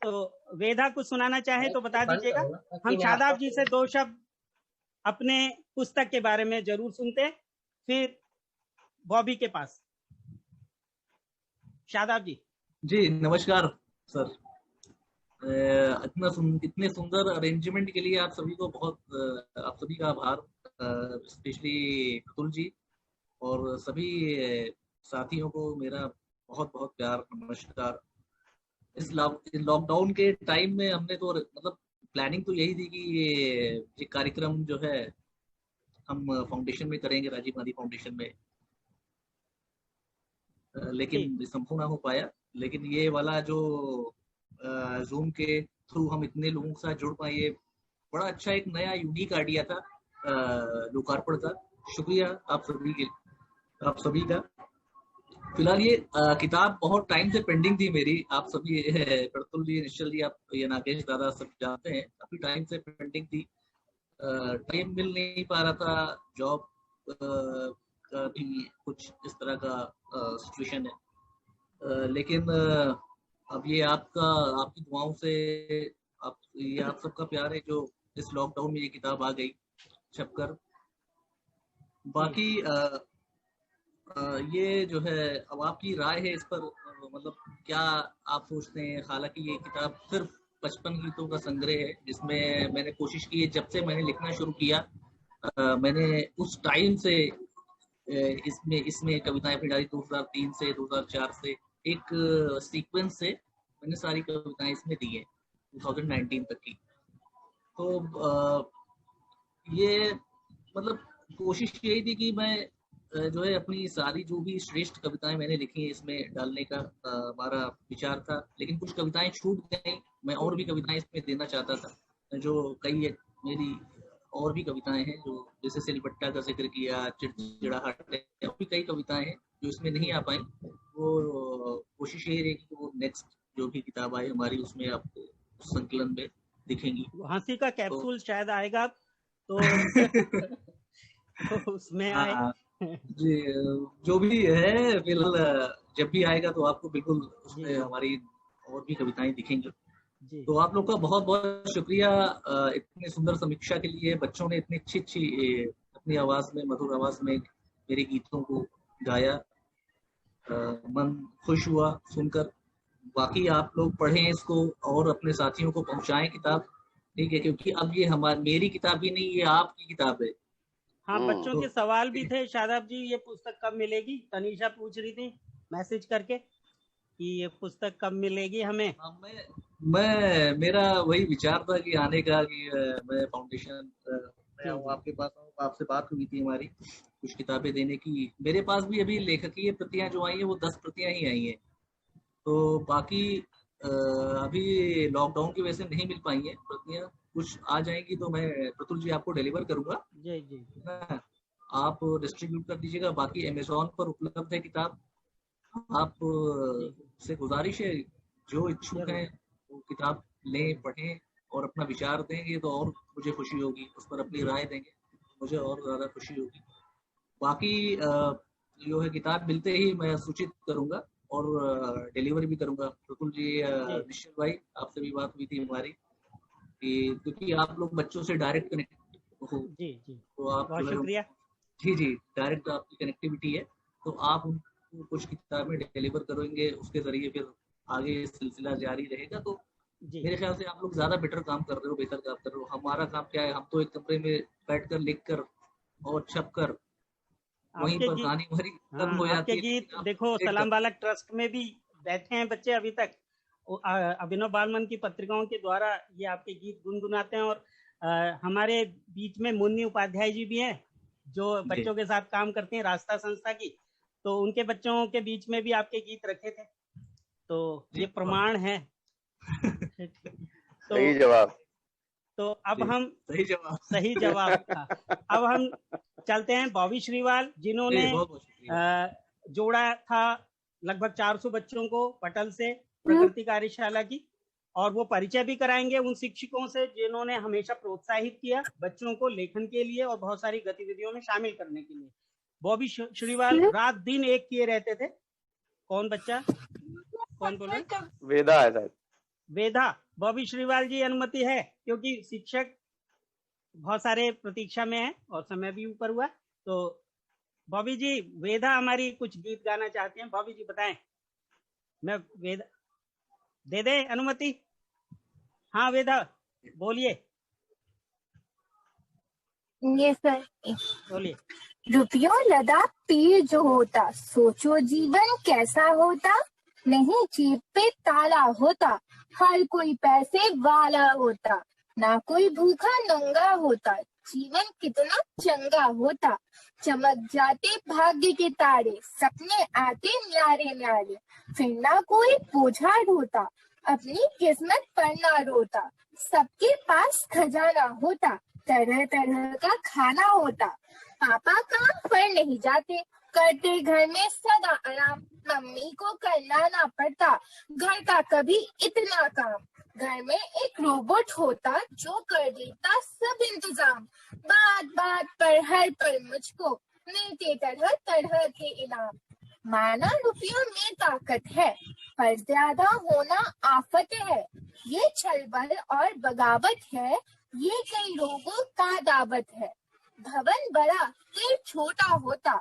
तो वेदा कुछ सुनाना चाहे तो बता दीजिएगा। हम शादाब जी से 2 शब्द अपने पुस्तक के बारे में जरूर सुनते हैं, फिर बॉबी के पास। शादाब जी। जी नमस्कार सर। इतने सुंदर अरेंजमेंट के लिए आप सभी को आप सभी का आभार, स्पेशली अतुल जी और सभी साथियों को मेरा बहुत बहुत प्यार, नमस्कार। इस लॉकडाउन के टाइम में हमने तो मतलब प्लानिंग तो यही थी कि ये कार्यक्रम जो है हम फाउंडेशन में करेंगे, राजीव गांधी फाउंडेशन में, लेकिन संभव ना हो पाया। लेकिन ये वाला जो जूम के थ्रू हम इतने लोगों के साथ जुड़ पाए, ये बड़ा अच्छा एक नया यूनिक आइडिया था लोकार्पण का। शुक्रिया आप सभी का। फिलहाल ये किताब बहुत टाइम से पेंडिंग थी मेरी। आप सभी प्रतुल जी, निश्चल जी, आप ये नागेश दादा सब जानते हैं, काफी टाइम से पेंडिंग थी। टाइम मिल नहीं पा रहा था, जॉब का भी कुछ इस तरह का सिचुएशन है। लेकिन अब ये आपकी दुआओं से, आप सबका प्यार है जो इस लॉकडाउन में ये किताब आ गई छपकर। बाकी ये जो है, अब आपकी राय है इस पर, मतलब क्या आप सोचते हैं? हालांकि ये किताब सिर्फ 55 गीतों का संग्रह है, जिसमें मैंने कोशिश की है, जब से मैंने लिखना शुरू किया मैंने उस टाइम से इसमें कविताएं भी डाली। 2003 से 2004 से एक सीक्वेंस से मैंने सारी कविताएं इसमें दी है 2019 तक की। तो ये मतलब कोशिश यही थी कि मैं जो है अपनी सारी जो भी श्रेष्ठ कविताएं मैंने लिखी हैं इसमें डालने का हमारा विचार था। लेकिन कुछ कविताएं छूट गई, मैं और भी कविताएं इसमें देना चाहता था। जो कई मेरी और भी कविताएं हैं, जो जैसे सिलबट्टा का जिक्र किया, चिड़चिड़ाहट, और भी कई कविताएं हैं जो इसमें नहीं आ पाई। वो कोशिश ये रहेगी कि वो नेक्स्ट जो भी किताब आई हमारी, उसमें आपको संकलन में दिखेंगी। हंसी का कैप्सूल शायद आएगा तो उसमें आए। जी, जो भी है फिलहाल जब भी आएगा तो आपको बिल्कुल उसमें हमारी और भी कविताएं दिखेंगी। तो आप लोग का बहुत बहुत शुक्रिया इतनी सुंदर समीक्षा के लिए। बच्चों ने इतनी अच्छी अपनी आवाज में, मधुर आवाज में मेरे गीतों को गाया, मन खुश हुआ सुनकर। बाकी आप लोग पढ़ें इसको और अपने साथियों को पहुंचाएं किताब, ठीक है? क्योंकि अब ये मेरी किताब ही नहीं, ये आपकी किताब है। हाँ, बच्चों के सवाल भी थे शादाब जी, ये पुस्तक कब मिलेगी? तनीषा पूछ रही थी मैसेज करके कि ये पुस्तक कब मिलेगी हमें। मेरा वही विचार था कि आने का, कि मैं फाउंडेशन में आऊँ, आपके पास आऊँ। आपसे बात हुई थी हमारी कुछ किताबें देने की। मेरे पास भी अभी लेखकीय प्रतियां जो आई हैं वो 10 प्रतियां ही आई हैं। तो बाकी अभी लॉकडाउन की वजह से नहीं मिल पाई हैं प्रतियां। कुछ आ जाएंगी तो मैं प्रतुल जी आपको डिलीवर करूंगा। जी जी, आप डिस्ट्रीब्यूट कर दीजिएगा। बाकी अमेज़न पर उपलब्ध है किताब। आप से गुजारिश है, जो इच्छुक हैं वो किताब लें, पढ़ें और अपना विचार देंगे तो और मुझे खुशी होगी। उस पर अपनी राय देंगे, मुझे और ज्यादा खुशी होगी। बाकी जो है किताब मिलते ही मैं सूचित करूंगा और डिलीवरी भी करूंगा। प्रतुल जी, निश्चल भाई, आपसे भी बात हुई थी हमारी, क्योंकि आप लोग बच्चों से डायरेक्ट कनेक्ट हो। जी जी, तो आप बहुत शुक्रिया। जी जी, डायरेक्ट आपकी कनेक्टिविटी है, तो आप उनको कुछ किताबें डिलीवर करेंगे, उसके जरिए फिर आगे सिलसिला जारी रहेगा। तो मेरे ख्याल से आप लोग ज्यादा बेटर काम कर रहे हो, बेहतर काम कर रहे हो। हमारा काम क्या है, हम तो एक कमरे में बैठकर लिख कर और छप कर वहीं पर कहानी हमारी खत्म हो जाती है। गीत देखो, सलाम बालक ट्रस्ट में भी बैठे हैं बच्चे अभी तक, अभिनव बालमन की पत्रिकाओं के द्वारा ये आपके गीत गुनगुनाते हैं। और हमारे बीच में मुन्नी उपाध्याय जी भी हैं जो बच्चों के साथ काम करते हैं, रास्ता संस्था की, तो उनके बच्चों के बीच में भी आपके गीत रखे थे, तो ये प्रमाण है। तो सही जवाब। तो अब हम सही जवाब था। अब हम चलते हैं बॉबी श्रीवाल, जिन्होंने जोड़ा था लगभग 400 बच्चों को पटल से प्रकृति कार्यशाला की, और वो परिचय भी कराएंगे उन शिक्षकों से जिन्होंने हमेशा प्रोत्साहित किया बच्चों को लेखन के लिए और बहुत सारी गतिविधियों में शामिल करने के लिए। बॉबी श्रीवाल रात दिन एक किए रहते थे। कौन बच्चा, कौन बोले? वेदा है शायद। वेदा। बॉबी श्रीवाल जी अनुमति है, क्योंकि शिक्षक बहुत सारे प्रतीक्षा में है और समय भी ऊपर हुआ। तो बॉबी जी, वेदा हमारी कुछ गीत गाना चाहते हैं। बॉबी जी बताएं। मैं वेदा दे दे अनुमति? हाँ वेदा बोलिए। ये सर बोलिए। रुपयों लदा पीर जो होता, सोचो जीवन कैसा होता। नहीं जेब पे ताला होता, हर कोई पैसे वाला होता। ना कोई भूखा नंगा होता, जीवन कितना चंगा होता। चमक जाते भाग्य के तारे, सपने आते न्यारे न्यारे। फिर ना कोई बोझा ढोता, अपनी किस्मत पर ना रोता। सबके पास खजाना होता, तरह तरह का खाना होता। पापा काम पर नहीं जाते, करते घर में सदा आराम। मम्मी को करना ना पड़ता घर का कभी इतना काम। घर में एक रोबोट होता जो कर देता सब इंतजाम। बात बात पर हर पल मुझको मिलते तरह तरह के इनाम। माना रुपयों में ताकत है, पर ज्यादा होना आफत है। ये छलबल और बगावत है, ये कई लोगों का दावत है। भवन बड़ा फिर छोटा होता,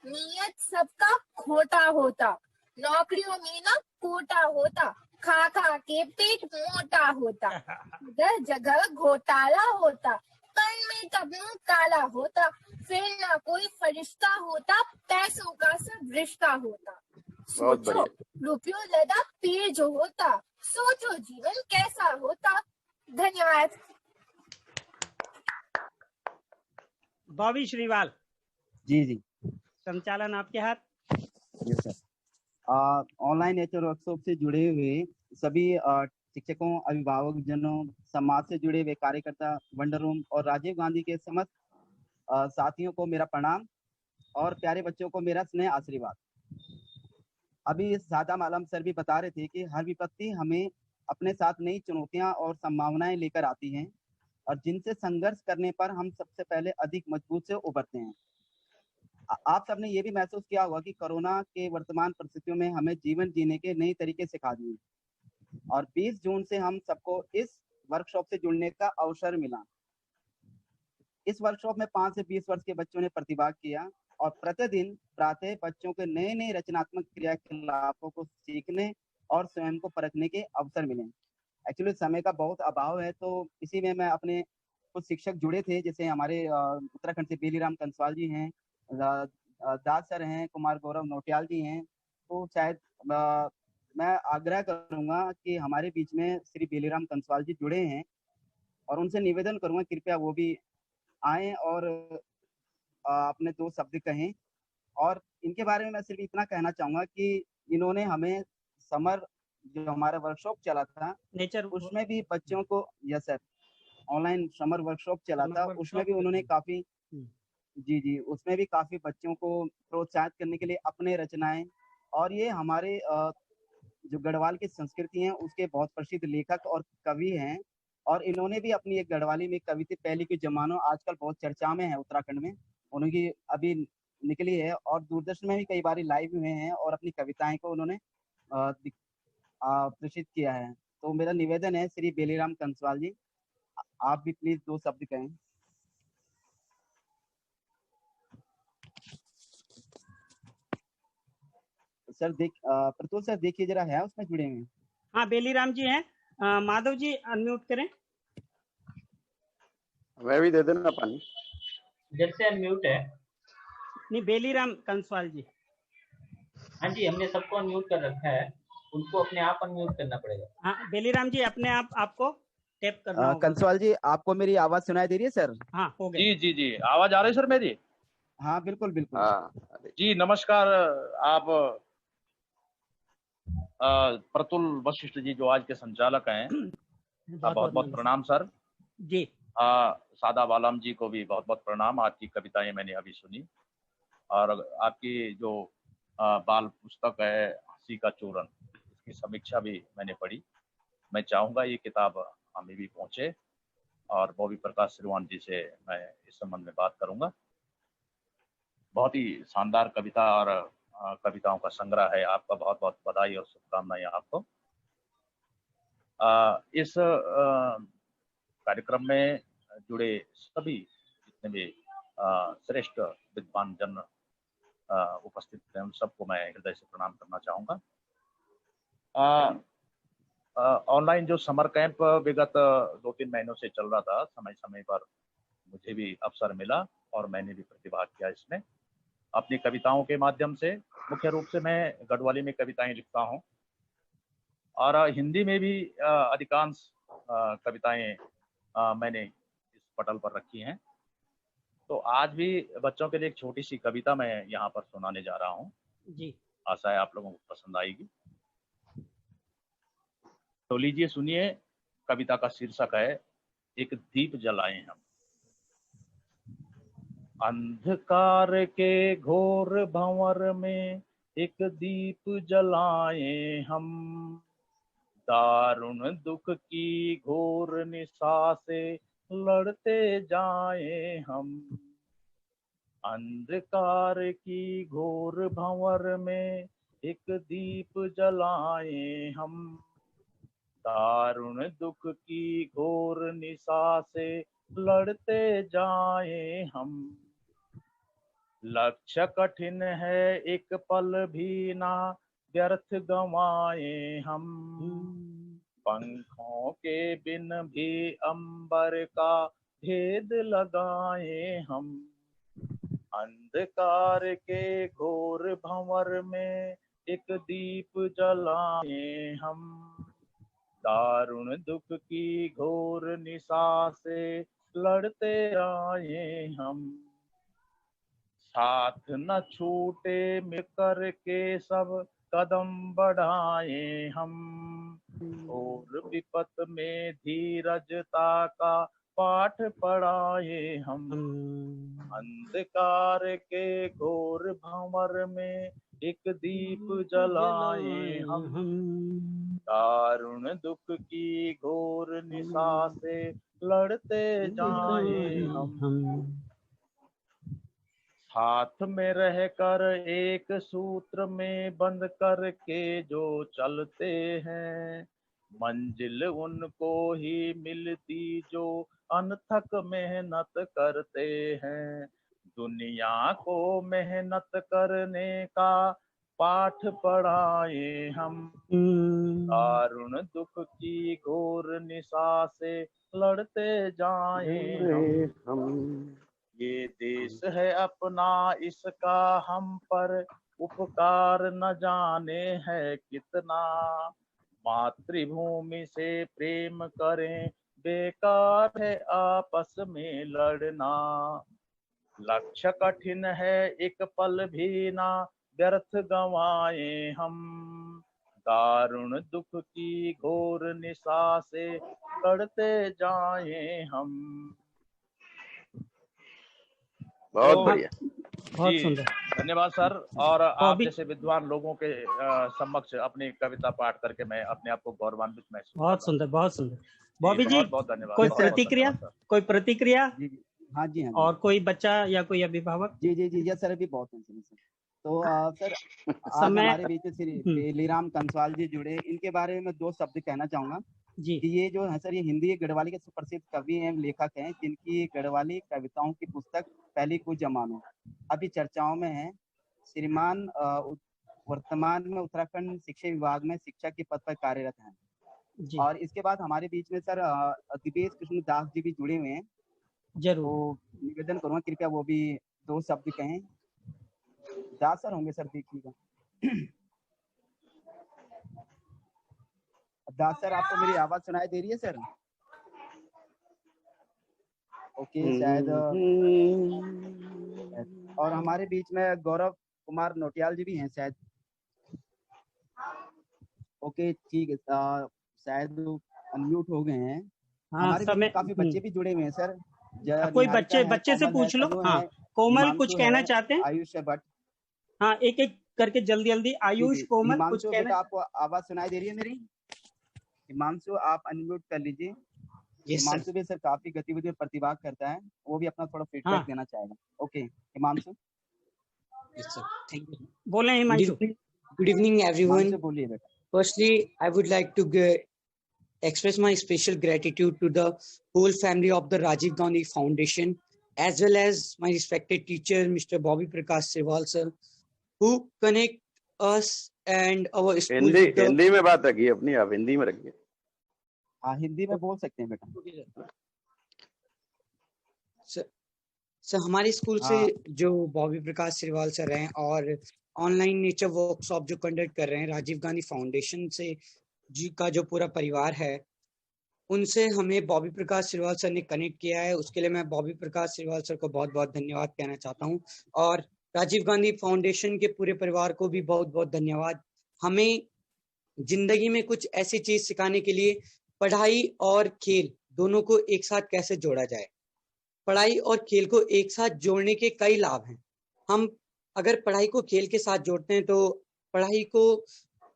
नियत सबका खोटा होता। नौकरियों में ना कोटा होता, खा खा के पेट मोटा होता। जगह जगह घोटाला होता, पन में तब मुंह काला होता। फिर ना कोई फरिश्ता होता, पैसों का सब रिश्ता होता। सोचो रुपयों लदा पेड़ जो होता, सोचो जीवन कैसा होता। धन्यवाद। बॉबी श्रीवाल जी जी संचालन आपके हाथ। Yes sir. Online nature workshop से जुड़े हुए सभी शिक्षकों, अभिभावक जनों, समाज से जुड़े हुए कार्यकर्ता, वंडर रूम और राजीव गांधी के समस्त साथियों को मेरा प्रणाम और प्यारे बच्चों को मेरा स्नेह आशीर्वाद। अभी सादाम आलम सर भी बता रहे थे कि हर विपत्ति हमें अपने साथ नई चुनौतियां और संभावनाएं लेकर आती हैं, और जिनसे संघर्ष करने पर हम सबसे पहले अधिक मजबूत से उभरते हैं। आप सबने ये भी महसूस किया होगा कि कोरोना के वर्तमान परिस्थितियों में हमें जीवन जीने के नए तरीके सिखा दिए, और 20 जून से हम सबको इस वर्कशॉप से जुड़ने का अवसर मिला। इस वर्कशॉप में 5 से 20 वर्ष के बच्चों ने प्रतिभाग किया, और प्रतिदिन प्रातः बच्चों के नए नए रचनात्मक क्रियाकलापों को सीखने और स्वयं को परखने के अवसर मिले। एक्चुअली समय का बहुत अभाव है, तो इसी में मैं अपने कुछ शिक्षक जुड़े थे, जैसे हमारे उत्तराखंड से बेलीराम कंसवाल जी हैं, दास सर हैं, कुमार गौरव नोटियाल जी हैं। तो शायद मैं आग्रह करूंगा कि हमारे बीच में श्री बेलीराम कंसवाल जी जुड़े हैं, और उनसे निवेदन करूंगा कृपया वो भी आए और अपने 2 शब्द कहें। और इनके बारे में मैं सिर्फ इतना कहना चाहूंगा कि इन्होंने हमें समर जो हमारा वर्कशॉप चला था नेचर, उसमें भी बच्चों को, yes sir, online summer workshop चला था, उसमें भी उन्होंने काफी जी उसमें भी काफी बच्चों को प्रोत्साहित करने के लिए अपने रचनाएं, और ये हमारे जो गढ़वाल की संस्कृति है उसके बहुत प्रसिद्ध लेखक और कवि हैं, और इन्होंने भी अपनी एक गढ़वाली में कविता पहले के जमानों आजकल बहुत चर्चा में है उत्तराखंड में, उनकी अभी निकली है, और दूरदर्शन में भी कई बार लाइव हुए हैं और अपनी कविताएं को उन्होंने प्रसिद्ध किया है। तो मेरा निवेदन है श्री बेलीराम कंसवाल जी, आप भी प्लीज 2 शब्द कहें। सर प्रतुल सर देखिए जरा, है उसमें जुड़े हुए? हाँ बेलीराम जी हैं। माधव जी अनम्यूट करें। मैं भी दे देना पानी। जब से अनम्यूट है। नहीं, बेलीराम कंसवाल जी। हाँ जी, हमने सबको अनम्यूट कर रखा है, उनको अपने आप अनम्यूट करना पड़ेगा। हाँ बेलीराम जी अपने आप आपको टैप करना होगा। कंसवाल जी आपको मेरी आवाज सुनाई दे रही है सर? हाँ हो गया। जी आवाज आ रही है सर मेरी? हाँ बिल्कुल बिल्कुल। जी नमस्कार। आप प्रतुल वशिष्ठ जी जो आज के संचालक हैं, बहुत बहुत प्रणाम सर जी। सादाब आलम जी को भी बहुत बहुत प्रणाम। आपकी कविताएं मैंने अभी सुनी, और आपकी जो बाल पुस्तक है हंसी का चूरन, इसकी समीक्षा भी मैंने पढ़ी। मैं चाहूँगा ये किताब हमें भी पहुँचे और बॉबी प्रकाश श्रीवान जी से मैं इस संबंध में बात करूँगा। बहुत ही शानदार कविता और कविताओं का संग्रह है। आपका बहुत बहुत बधाई और शुभकामनाएं आपको। इस कार्यक्रम में जुड़े सभी जितने भी श्रेष्ठ विद्वान जन उपस्थित हैं, उन सबको मैं हृदय से प्रणाम करना चाहूँगा। ऑनलाइन जो समर कैंप विगत 2-3 महीनों से चल रहा था, समय समय पर मुझे भी अवसर मिला और मैंने भी प्रतिभाग किया इसमें अपनी कविताओं के माध्यम से। मुख्य रूप से मैं गढ़वाली में कविताएं लिखता हूं और हिंदी में भी अधिकांश कविताएं मैंने इस पटल पर रखी हैं। तो आज भी बच्चों के लिए एक छोटी सी कविता मैं यहाँ पर सुनाने जा रहा हूँ जी। आशा है आप लोगों को पसंद आएगी। तो लीजिए सुनिए, कविता का शीर्षक है एक दीप जलाएं हम। अंधकार के घोर भंवर में एक दीप जलाएं हम, दारुण दुख की घोर निशा से लड़ते जाएं हम। अंधकार की घोर भंवर में एक दीप जलाएं हम, दारुण दुख की घोर निशा से लड़ते जाएं हम। लक्ष्य कठिन है एक पल भी ना व्यर्थ गंवाएं हम, पंखों के बिन भी अंबर का भेद लगाएं हम। अंधकार के घोर भंवर में एक दीप जलाएं हम, दारुण दुख की घोर निशा से लड़ते आए हम। साथ न छूटे मिलकर के सब कदम बढ़ाए हम, और विपत में धीरजता का पाठ पढ़ाए हम। अंधकार के घोर भंवर में एक दीप जलाए हम, दारुण दुख की घोर निशा से लड़ते जाए हम। साथ में रहकर एक सूत्र में बंद करके जो चलते हैं, मंजिल उनको ही मिलती जो अनथक मेहनत करते हैं। दुनिया को मेहनत करने का पाठ पढ़ाए हम, दारुण दुख की घोर निशा से लड़ते जाएं हम। ये देश है अपना, इसका हम पर उपकार न जाने है कितना। मातृभूमि से प्रेम करें, बेकार है आपस में लड़ना। लक्ष्य कठिन है एक पल भी ना व्यर्थ गंवाए हम, दारुण दुख की घोर निशा से लड़ते जाएं हम। बहुत बढ़िया, बहुत सुंदर, धन्यवाद सर। और आप जैसे विद्वान लोगों के समक्ष अपनी कविता पाठ करके मैं अपने आप को गौरवान्वित महसूस। बहुत सुंदर, बहुत सुंदर। बॉबी जी, बहुत धन्यवाद। कोई प्रतिक्रिया? कोई प्रतिक्रिया? हाँ जी, हाँ। और कोई बच्चा या कोई अभिभावक? जी जी जी, सर अभी बहुत सर। तो सर आज हमारे बीच में श्री लीराम कंसवाल जी जुड़े, इनके बारे में 2 शब्द कहना चाहूंगा जी। कि ये जो है सर, ये हिंदी गढ़वाली के सुप्रसिद्ध कवि एवं लेखक हैं, जिनकी गढ़वाली कविताओं की पुस्तक पहली कुछ जमानों अभी चर्चाओं में है। श्रीमान वर्तमान में उत्तराखंड शिक्षा विभाग में शिक्षक के पद पर कार्यरत हैं। और इसके बाद हमारे बीच में सर दिवेश कृष्ण दास जी भी जुड़े हुए हैं। जरूर, तो निवेदन करूंगा कृपया वो भी 2 शब्द कहें। दास सर होंगे सर, देखिएगा। दास सर, आपको मेरी आवाज सुनाई दे रही है सर? ओके, शायद। और हमारे बीच में गौरव कुमार नोटियाल जी भी हैं शायद। ओके, ठीक है, शायद अनम्यूट हो गए हैं। हमारे बीच में काफी बच्चे भी जुड़े हुए हैं सर। कोई बच्चे से पूछ लो। हाँ, कोमल कुछ कहना चाहते हैं? आयुष भट्ट। हाँ, एक करके जल्दी जल्दी आयुष कोमल कुछ हिमांशु बेटा, कहना। आपको आवाज सुनाई दे रही है मेरी? हिमांशु आप अनम्यूट कर लीजिए। हिमांशु भी सर काफी गतिविधि में प्रतिभा करता है, वो भी अपना थोड़ा फीडबैक देना चाहेगा। Okay Himanshu. Yes, sir. Thank you. बोले Himanshu. Good evening, everyone. Himanshu बोलिए बेटा। Firstly, I would like to express my special gratitude to the whole family of the Rajiv Gandhi Foundation, as well as my respected teacher, Mr. Bobby Prakash Sirwal sir, who connect us and our school. Hindi में बात रखिए अपनी, आप हिंदी में रखिए। हाँ हिंदी में बोल सकते हैं बेटा। सर हमारे स्कूल से जो बॉबी प्रकाश सिरवाल सर हैं और ऑनलाइन नेचर वर्कशॉप जो कंडक्ट कर रहे हैं राजीव गांधी फाउंडेशन से जी का जो पूरा परिवार है, उनसे हमें बॉबी प्रकाश सिरवाल सर ने कनेक्ट किया है। उसके लिए मैं बॉबी प्रकाश सिरवाल सर को बहुत बहुत धन्यवाद कहना चाहता हूं और राजीव गांधी फाउंडेशन के पूरे परिवार को भी बहुत बहुत धन्यवाद। हमें जिंदगी में कुछ ऐसी चीज सिखाने के लिए पढ़ाई और खेल दोनों को एक साथ कैसे जोड़ा जाए। पढ़ाई और खेल को एक साथ जोड़ने के कई लाभ हैं। हम अगर पढ़ाई को खेल के साथ जोड़ते हैं तो पढ़ाई को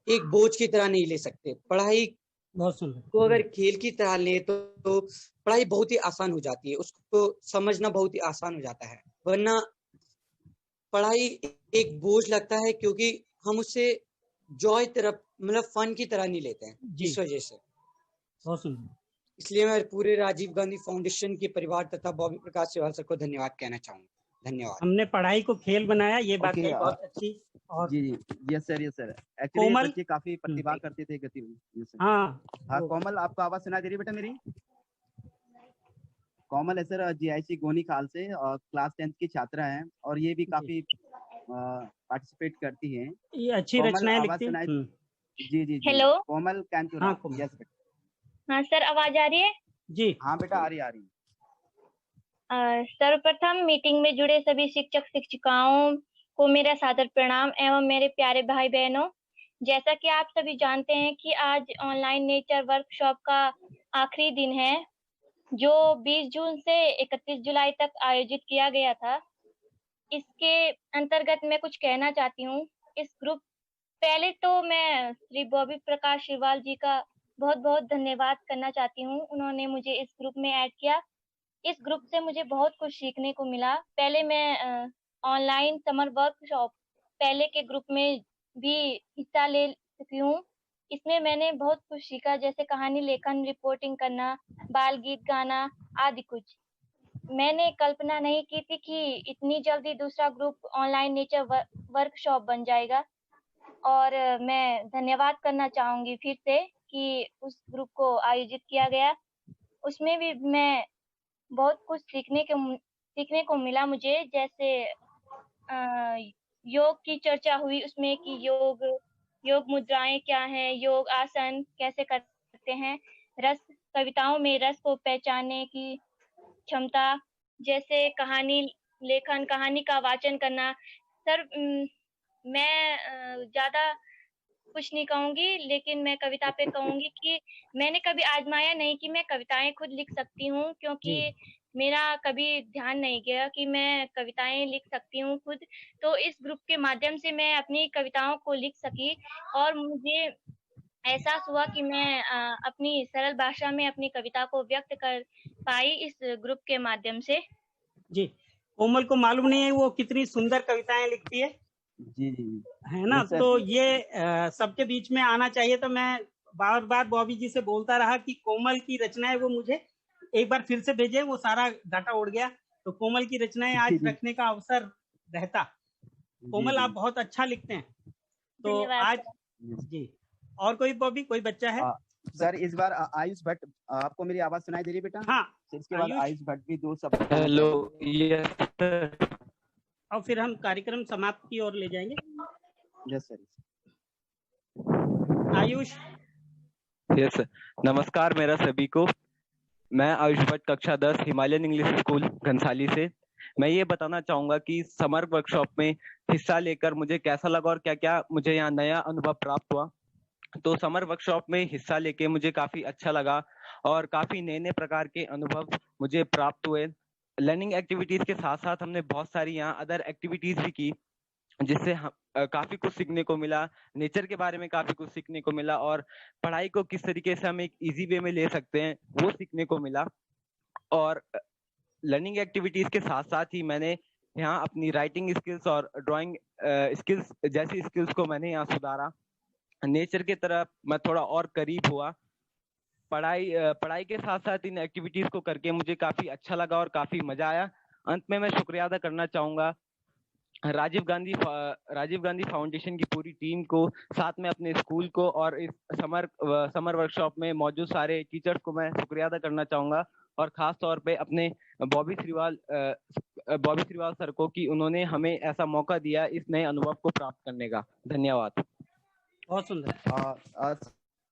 एक बोझ की तरह नहीं ले सकते। पढ़ाई को अगर खेल की तरह ले तो पढ़ाई बहुत ही आसान हो जाती है, उसको समझना बहुत ही आसान हो जाता है। वरना पढ़ाई एक बोझ लगता है क्योंकि हम उससे जॉय तरफ मतलब फन की तरह नहीं लेते हैं, इस वजह से। इसलिए मैं पूरे राजीव गांधी फाउंडेशन के परिवार तथा बॉबी प्रकाश सिरवाल सर को धन्यवाद कहना चाहूंगा। धन्यवाद। हमने पढ़ाई को खेल बनाया, ये बात है बहुत अच्छी। और जी यस सर एक्चुअली कोमल बच्चे काफी प्रतिभा करते थे गतिविधि। हाँ कोमल आपको आवाज सुनाई दे रही है बेटा मेरी? कोमल है सर जीआईसी गोनी खाल से क्लास 10th की छात्रा है और ये भी काफी पार्टिसिपेट करती है। ये अच्छी रचनाएं लिखती है। जी हेलो कोमल कैन टू यस बेटा। हाँ सर आवाज आ रही है? जी हाँ बेटा आ रही है। सर्वप्रथम मीटिंग में जुड़े सभी शिक्षक शिक्षिकाओं को मेरा सादर प्रणाम एवं मेरे प्यारे भाई बहनों। जैसा कि आप सभी जानते हैं कि आज ऑनलाइन नेचर वर्कशॉप का आखिरी दिन है जो 20 जून से 31 जुलाई तक आयोजित किया गया था। इसके अंतर्गत मैं कुछ कहना चाहती हूँ। इस ग्रुप पहले तो मैं श्री बॉबी प्रकाश सिरवाल जी का बहुत बहुत धन्यवाद करना चाहती हूँ। उन्होंने मुझे इस ग्रुप में ऐड किया। इस ग्रुप से मुझे बहुत कुछ सीखने को मिला। पहले मैं ऑनलाइन समर वर्कशॉप पहले के ग्रुप में भी हिस्सा ले चुकी हूँ। इसमें मैंने बहुत कुछ सीखा, जैसे कहानी लेखन, रिपोर्टिंग करना, बाल गीत गाना आदि कुछ। मैंने कल्पना नहीं की थी कि इतनी जल्दी दूसरा ग्रुप ऑनलाइन नेचर वर्कशॉप बन जाएगा और मैं धन्यवाद करना चाहूंगी फिर से कि उस ग्रुप को आयोजित किया गया। उसमें भी मैं बहुत कुछ सीखने को मिला मुझे। जैसे योग की चर्चा हुई उसमें कि योग मुद्राएं क्या है, योग आसन कैसे करते हैं, रस कविताओं में रस को पहचानने की क्षमता, जैसे कहानी लेखन, कहानी का वाचन करना। सर मैं ज्यादा कुछ नहीं कहूंगी, लेकिन मैं कविता पे कहूंगी कि मैंने कभी आजमाया नहीं कि मैं कविताएं खुद लिख सकती हूँ, क्योंकि मेरा कभी ध्यान नहीं गया कि मैं कविताएं लिख सकती हूँ खुद। तो इस ग्रुप के माध्यम से मैं अपनी कविताओं को लिख सकी और मुझे एहसास हुआ कि मैं अपनी सरल भाषा में अपनी कविता को व्यक्त कर पाई इस ग्रुप के माध्यम से। जी कोमल को मालूम नहीं है वो कितनी सुंदर कविताएं लिखती है। जी है ना। तो ये सबके बीच में आना चाहिए। तो मैं बार बार बॉबी जी से बोलता रहा कि कोमल की रचनाएं वो मुझे एक बार फिर से भेजे, वो सारा डाटा उड़ गया। तो कोमल की रचनाएं आज रखने का अवसर रहता। कोमल आप बहुत अच्छा लिखते हैं। तो आज जी और कोई बॉबी कोई बच्चा है? सर इस बार आयुष भट्ट, आपको मेरी आवाज सुनाई दे रही है बेटा? हाँ इसके बाद आयुष भट्ट भी 2 शब्द। हेलो यस और फिर हम कार्यक्रम समाप्त की ओर ले जाएंगे। Yes sir. Ayush. Yes sir, नमस्कार मेरा सभी को। मैं आयुष भट्ट कक्षा 10 हिमालयन इंग्लिश स्कूल घनसाली से। मैं ये बताना चाहूंगा कि समर वर्कशॉप में हिस्सा लेकर मुझे कैसा लगा और क्या क्या मुझे यहाँ नया अनुभव प्राप्त हुआ। तो समर वर्कशॉप में हिस्सा लेके मुझे काफी अच्छा लगा और काफी नए नए प्रकार के अनुभव मुझे प्राप्त हुए। लर्निंग एक्टिविटीज के साथ साथ हमने बहुत सारी यहाँ अदर एक्टिविटीज भी की जिससे हम काफी कुछ सीखने को मिला, नेचर के बारे में काफी कुछ सीखने को मिला और पढ़ाई को किस तरीके से हम एक इजी वे में ले सकते हैं वो सीखने को मिला। और लर्निंग एक्टिविटीज के साथ साथ ही मैंने यहाँ अपनी राइटिंग स्किल्स और ड्राइंग स्किल्स जैसी स्किल्स को मैंने यहाँ सुधारा। नेचर की तरफ मैं थोड़ा और करीब हुआ। पढ़ाई के साथ साथ इन एक्टिविटीज को करके मुझे काफी अच्छा लगा और काफी मजा आया। अंत में मैं शुक्रिया अदा करना चाहूंगा राजीव गांधी फाउंडेशन की पूरी टीम को, साथ में अपने स्कूल को और इस समर वर्कशॉप में मौजूद सारे टीचर्स को मैं शुक्रिया अदा करना चाहूंगा और खास तौर पे अपने बॉबी श्रीवाल सर को कि उन्होंने हमें ऐसा मौका दिया इस नए अनुभव को प्राप्त करने का। धन्यवाद। बहुत सुंदर।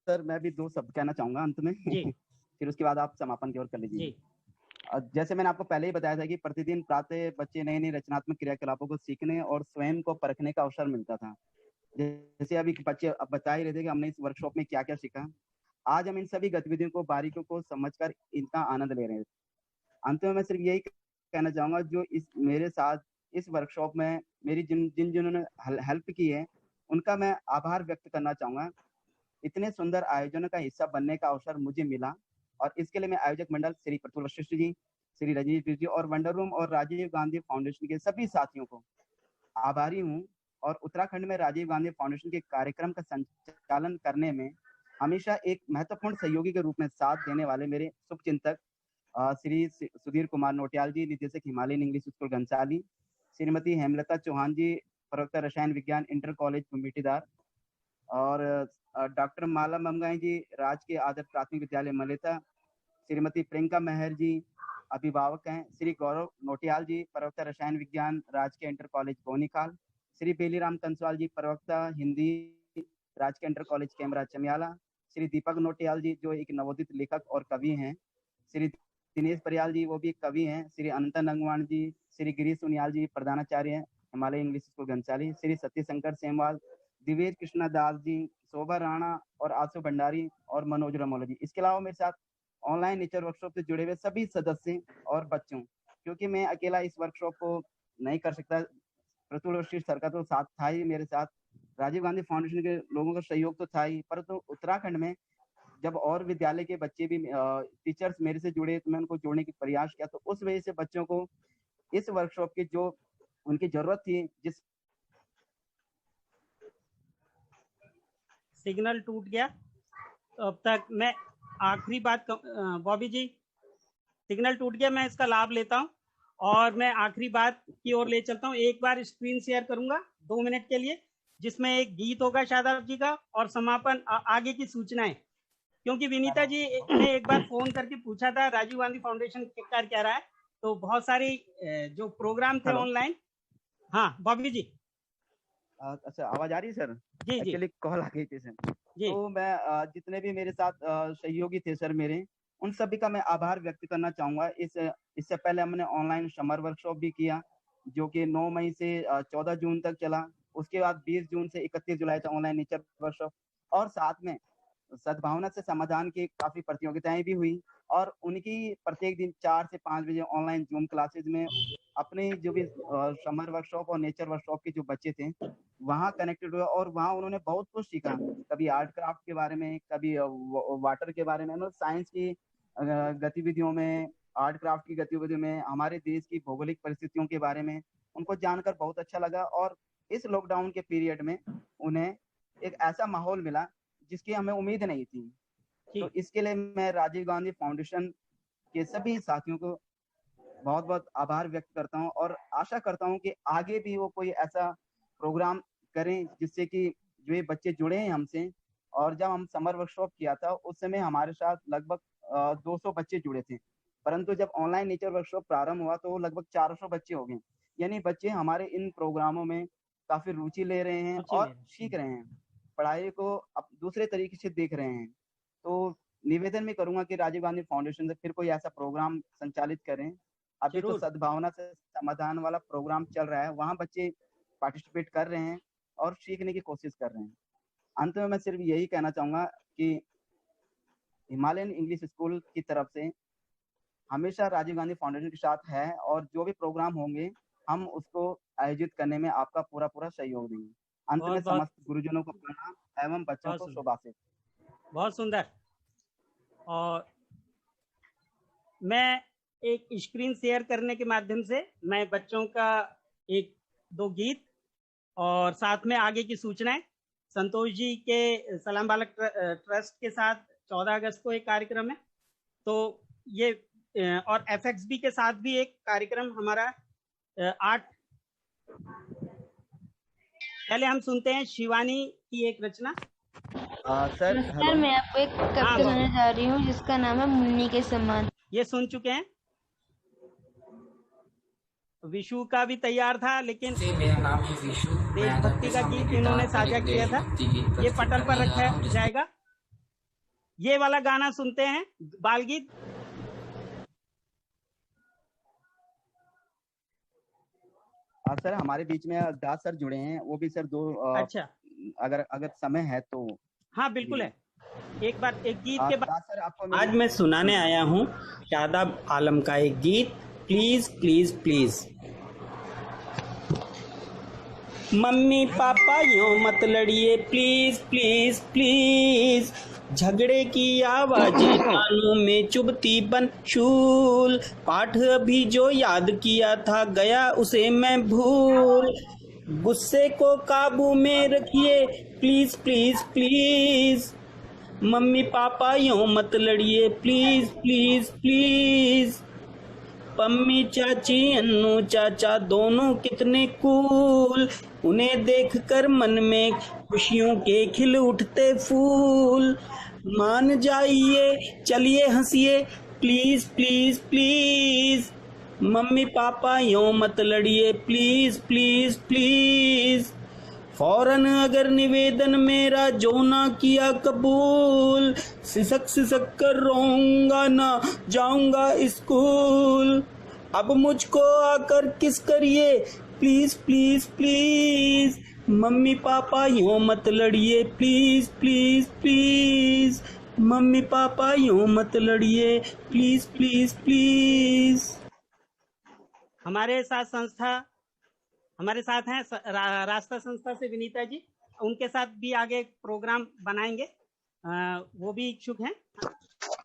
सर मैं भी 2 शब्द कहना चाहूंगा अंत में फिर उसके बाद आप समापन की ओर कर लीजिए। जैसे मैंने आपको पहले ही बताया था कि प्रतिदिन प्रातः बच्चे नए नए रचनात्मक क्रियाकलापों को सीखने और स्वयं को परखने का अवसर मिलता था। जैसे अभी बच्चे अब बता ही रहे थे कि हमने इस वर्कशॉप में क्या क्या सीखा। आज हम इन सभी गतिविधियों को बारीकियों को समझकर इनका आनंद ले रहे हैं। अंत में मैं सिर्फ यही कहना चाहूंगा जो मेरे साथ इस वर्कशॉप में मेरी जिन्होंने हेल्प की है उनका मैं आभार व्यक्त करना चाहूंगा। इतने सुंदर आयोजनों का हिस्सा बनने का अवसर मुझे मिला और इसके लिए मैं आयोजक मंडल श्री प्रफुल्ल वशिष्ठ जी, श्री रजनीश जी और वंडर रूम और राजीव गांधी फाउंडेशन के सभी साथियों को आभारी हूँ। और उत्तराखंड में राजीव गांधी फाउंडेशन के कार्यक्रम का संचालन करने में हमेशा एक महत्वपूर्ण सहयोगी के रूप में साथ देने वाले मेरे शुभचिंतक श्री सुधीर कुमार नोटियाल जी, निदेशक Himalayan English school Ghansali, Shrimati Hemlata Chauhan ji, प्रवक्ता रसायन विज्ञान इंटर कॉलेज कमेटीदार, और डॉक्टर माला ममगाई जी, राजकीय आदर्श प्राथमिक विद्यालय मलेता, श्रीमती प्रियंका मेहर जी अभिभावक हैं, श्री गौरव नोटियाल जी, प्रवक्ता रसायन विज्ञान राजकीय इंटर कॉलेज बोनीखाल, श्री बेलीराम कंसवाल जी, प्रवक्ता हिंदी राजकीय इंटर कॉलेज कैमरा चमियाला, श्री दीपक नोटियाल जी जो एक नवोदित लेखक और कवि हैं, श्री दिनेश परियाल जी वो भी कवि हैं, श्री अनंता नंगवाण जी, श्री गिरीश उनियाल जी प्रधानाचार्य हैं हिमालय इंग्लिश स्कूल घनसाली, श्री सत्य शंकर सेमवाल, दिवेश कृष्णा दास जी, शोभा राणा और आशु भंडारी और मनोज रमोला जी। इसके अलावा मेरे साथ ऑनलाइन नेचर वर्कशॉप से जुड़े हुए सभी सदस्य और बच्चों, क्योंकि मैं अकेला इस वर्कशॉप को नहीं कर सकता, प्रफुल्ल वशिष्ठ सर का तो साथ था ही मेरे साथ, राजीव गांधी फाउंडेशन के लोगों का सहयोग तो था ही, परंतु उत्तराखंड में जब और विद्यालय के बच्चे भी टीचर्स मेरे से जुड़े तो मैं उनको जोड़ने की प्रयास किया, तो उस वजह से बच्चों को इस वर्कशॉप की जो उनकी जरूरत थी, जिस सिग्नल टूट गया तो अब तक मैं आखिरी बात बॉबी जी, सिग्नल टूट गया, मैं इसका लाभ लेता हूं और मैं आखिरी बात की ओर ले चलता हूं। एक बार स्क्रीन शेयर करूंगा 2 मिनट के लिए, जिसमें एक गीत होगा शादाब जी का और समापन आगे की सूचनाएं, क्योंकि विनीता जी ने एक बार फोन करके पूछा था राजीव गांधी फाउंडेशन कर क्या रहा है, तो बहुत सारी जो प्रोग्राम थे ऑनलाइन। हाँ बॉबी जी। अच्छा आवाज आ रही है सर? जी जी। एक्चुअली कॉल आ गई थी सर। तो मैं जितने भी मेरे साथ सहयोगी थे सर मेरे, उन सभी का मैं आभार व्यक्त करना चाहूंगा। इससे पहले हमने ऑनलाइन समर वर्कशॉप भी किया जो कि 9 मई से 14 जून तक चला। उसके बाद 20 जून से 31 जुलाई तक ऑनलाइन नेचर वर्कशॉप, और साथ में सद्भावना से समाधान की काफी प्रतियोगिताएं भी हुई और उनकी प्रत्येक दिन 4 से 5 बजे ऑनलाइन जूम क्लासेज में अपने जो भी समर वर्कशॉप और नेचर वर्कशॉप के जो बच्चे थे वहाँ कनेक्टेड हुए और वहाँ उन्होंने बहुत कुछ सीखा, कभी आर्ट क्राफ्ट के बारे में, कभी वाटर के बारे में, मतलब साइंस की गतिविधियों में, आर्ट क्राफ्ट की गतिविधियों में, हमारे देश की भौगोलिक परिस्थितियों के बारे में उनको जानकर बहुत अच्छा लगा। और इस लॉकडाउन के पीरियड में उन्हें एक ऐसा माहौल मिला जिसकी हमें उम्मीद नहीं थी। तो इसके लिए मैं राजीव गांधी फाउंडेशन के सभी साथियों को बहुत बहुत आभार व्यक्त करता हूं और आशा करता हूं कि आगे भी वो कोई ऐसा प्रोग्राम करें जिससे कि जो ये बच्चे जुड़े हैं हमसे। और जब हम समर वर्कशॉप किया था उस समय हमारे साथ लगभग 200 बच्चे जुड़े थे, परंतु जब ऑनलाइन नेचर वर्कशॉप प्रारंभ हुआ तो लगभग 400 बच्चे हो गए। यानी बच्चे हमारे इन प्रोग्रामों में काफी रुचि ले रहे हैं और सीख रहे हैं, पढ़ाई को अब दूसरे तरीके से देख रहे हैं। तो निवेदन में करूंगा कि राजीव गांधी फाउंडेशन से फिर कोई ऐसा प्रोग्राम संचालित करें। अभी तो सद्भावना से समाधान वाला प्रोग्राम चल रहा है, वहाँ बच्चे पार्टिसिपेट कर रहे हैं और सीखने की कोशिश कर रहे हैं। अंत में मैं सिर्फ यही कहना चाहूंगा कि हिमालयन इंग्लिश स्कूल की तरफ से हमेशा राजीव गांधी फाउंडेशन के साथ है और जो भी प्रोग्राम होंगे हम उसको आयोजित करने में आपका पूरा पूरा सहयोग देंगे। अंत में बहुत बहुत समस्त गुरुजनों को प्रणाम एवं बच्चों बहुत को सुंदर, शुभाशीष। बहुत सुंदर। और मैं एक स्क्रीन शेयर करने के माध्यम से मैं बच्चों का एक दो गीत और साथ में आगे की सूचनाएं, संतोष जी के सलाम बालक ट्रस्ट के साथ 14 अगस्त को एक कार्यक्रम है, तो ये और FXB के साथ भी एक कार्यक्रम हमारा 8। पहले हम सुनते हैं शिवानी की एक रचना। सर नमस्कार, मैं आपको एक कविता सुनाने जा रही हूँ जिसका नाम है मुन्नी के समान। ये सुन चुके हैं, विशु का भी तैयार था, लेकिन मेरा नाम है विशु, देशभक्ति का गीत इन्होंने साझा किया था, ये पटल पर रखा जाएगा। ये वाला गाना सुनते हैं, बाल गीत। सर हमारे बीच में दास सर जुड़े हैं, वो भी सर दो अच्छा, अगर समय है तो। हाँ बिल्कुल है। एक बार एक गीत के बाद सर आपको आज मैं सुनाने आया हूँ शादाब आलम का एक गीत, please please please. Mummy papa यूं मत लड़िए, प्लीज प्लीज प्लीज। झगड़े की आवाजें कानों में चुभती बन शूल। पाठ अभी जो याद किया था गया उसे मैं भूल। गुस्से को काबू में रखिए, please please please. Mummy papa यूं मत लड़िए, प्लीज प्लीज प्लीज। पम्मी चाची अन्नू चाचा दोनों कितने कूल। उन्हें देखकर मन में खुशियों के खिल उठते फूल। मान जाइए चलिए हंसिए, please please please. Mummy papa यूं मत लड़िए, प्लीज प्लीज प्लीज। फौरन अगर निवेदन मेरा जो ना किया कबूल, सिसक सिसक कर रोऊंगा ना जाऊंगा स्कूल। अब मुझको आकर किस करिए, please please please. Mummy papa यूं मत लड़िए, please please please. Mummy papa यूं मत लड़िए, प्लीज प्लीज प्लीज। हमारे साथ हैं रास्ता संस्था से विनीता जी, उनके साथ भी आगे प्रोग्राम बनाएंगे, वो भी इच्छुक हैं,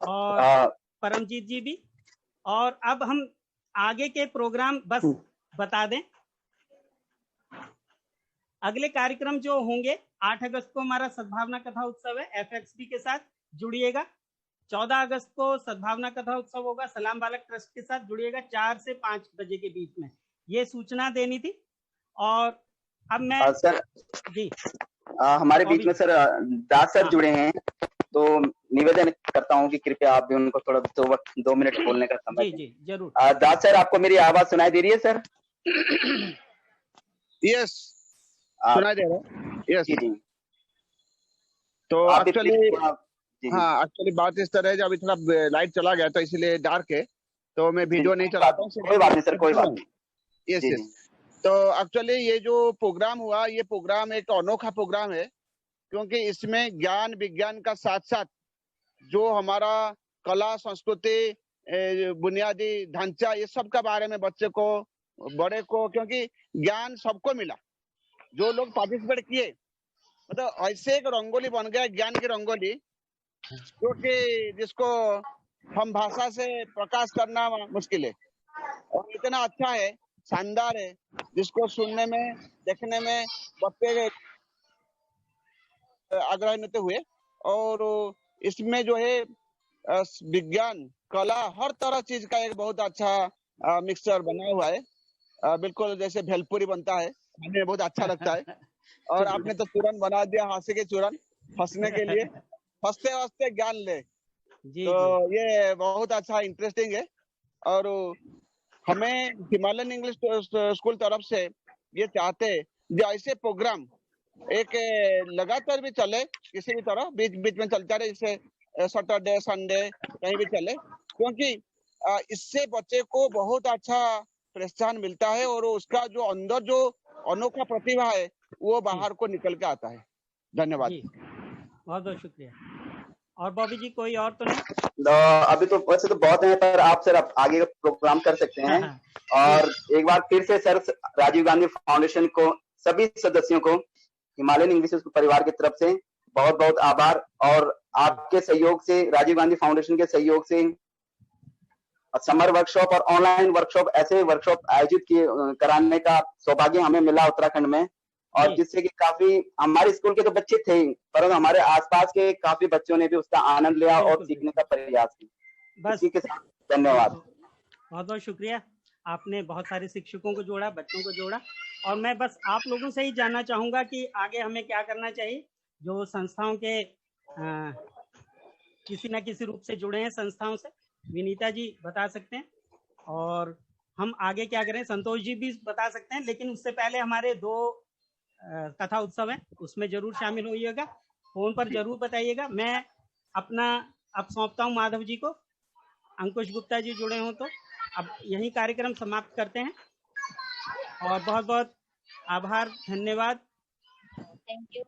और परमजीत जी भी। और अब हम आगे के प्रोग्राम बस बता दें। अगले कार्यक्रम जो होंगे, 8 अगस्त को हमारा सद्भावना कथा उत्सव है, FXB के साथ जुड़िएगा। 14 अगस्त को सद्भावना कथा उत्सव होगा, सलाम बालक ट्रस्ट के साथ जुड़िएगा 4 से 5 बजे के बीच में। ये सूचना देनी थी। और अब मैं सर जी हमारे बीच में सर दास सर जुड़े हैं, तो निवेदन करता हूं कि कृपया आप भी उनको थोड़ा 2 मिनट बोलने का समय जी जी जरूर। दास सर आपको मेरी आवाज सुनाई दे रही है सर? यस, सुनाई दे रहा है। यस जी। तो एक्चुअली बात इस तरह है, जब थोड़ा लाइट चला गया तो इसलिए डार्क है, तो मैं वीडियो नहीं चलाता हूँ। कोई बात नहीं सर, कोई बात नहीं। Yes yes. तो एक्चुअली ये जो प्रोग्राम हुआ, ये प्रोग्राम एक अनोखा प्रोग्राम है, क्योंकि इसमें ज्ञान विज्ञान का साथ साथ जो हमारा कला संस्कृति बुनियादी ढांचा, ये सब के बारे में बच्चे को बड़े को, क्योंकि ज्ञान सबको मिला। जो लोग पार्टिसिपेट किए, मतलब ऐसे एक रंगोली बन गया, ज्ञान की रंगोली, क्योंकि जिसको हम भाषा से प्रकाश करना मुश्किल है, और इतना अच्छा है, शानदार है, जिसको सुनने में देखने में बच्चे आग्रहित हुए। और इसमें जो है विज्ञान कला हर तरह चीज का एक बहुत अच्छा मिक्सचर बना हुआ है, बिल्कुल जैसे भेलपुरी बनता है, हमें बहुत अच्छा लगता है। और आपने तो चूरन बना दिया, हास्य के चूरन, हंसने के लिए, हंसते हंसते ज्ञान ले। तो ये बहुत अच्छा इंटरेस्टिंग है। और हमें हिमालयन इंग्लिश स्कूल तरफ से ये चाहते हैं जो ऐसे प्रोग्राम एक लगातार भी चले, किसी भी तरह बीच बीच में चलता रहे, जैसे सैटरडे संडे कहीं भी चले, क्योंकि इससे बच्चे को बहुत अच्छा प्रोत्साहन मिलता है, और उसका जो अंदर जो अनोखा प्रतिभा है वो बाहर को निकल के आता है। धन्यवाद। बहुत बहुत शुक्रिया। और बॉबी जी कोई और तो नहीं? अभी तो वैसे तो बहुत हैं, पर आप सर आप आगे प्रोग्राम कर सकते हैं। और एक बार फिर से सर राजीव गांधी फाउंडेशन को, सभी सदस्यों को हिमालयन इंग्लिश स्कूल परिवार की तरफ से बहुत बहुत आभार। और आपके सहयोग से, राजीव गांधी फाउंडेशन के सहयोग से समर वर्कशॉप और ऑनलाइन वर्कशॉप, ऐसे वर्कशॉप आयोजित कराने का सौभाग्य हमें मिला उत्तराखंड में। और जिससे कि काफी, हमारे स्कूल के तो बच्चे थे ही, परंतु हमारे आसपास के काफी बच्चों ने भी उसका आनंद लिया और सीखने का प्रयास किया। बस इसी के साथ धन्यवाद। बहुत बहुत शुक्रिया। आपने बहुत सारे शिक्षकों को जोड़ा, बच्चों को जोड़ा। और मैं बस आप लोगों से ही जानना चाहूंगा कि आगे हमें क्या करना चाहिए। जो संस्थाओं के किसी न किसी रूप से जुड़े हैं संस्थाओं से, विनीता जी बता सकते हैं, और हम आगे क्या करें, संतोष जी भी बता सकते हैं। लेकिन उससे पहले हमारे 2 कथा उत्सव है, उसमें जरूर शामिल होइएगा, फोन पर जरूर बताइएगा। मैं अपना अब सौंपता हूँ माधव जी को। अंकुश गुप्ता जी जुड़े हों तो अब यही कार्यक्रम समाप्त करते हैं। और बहुत बहुत आभार, धन्यवाद। थैंक यू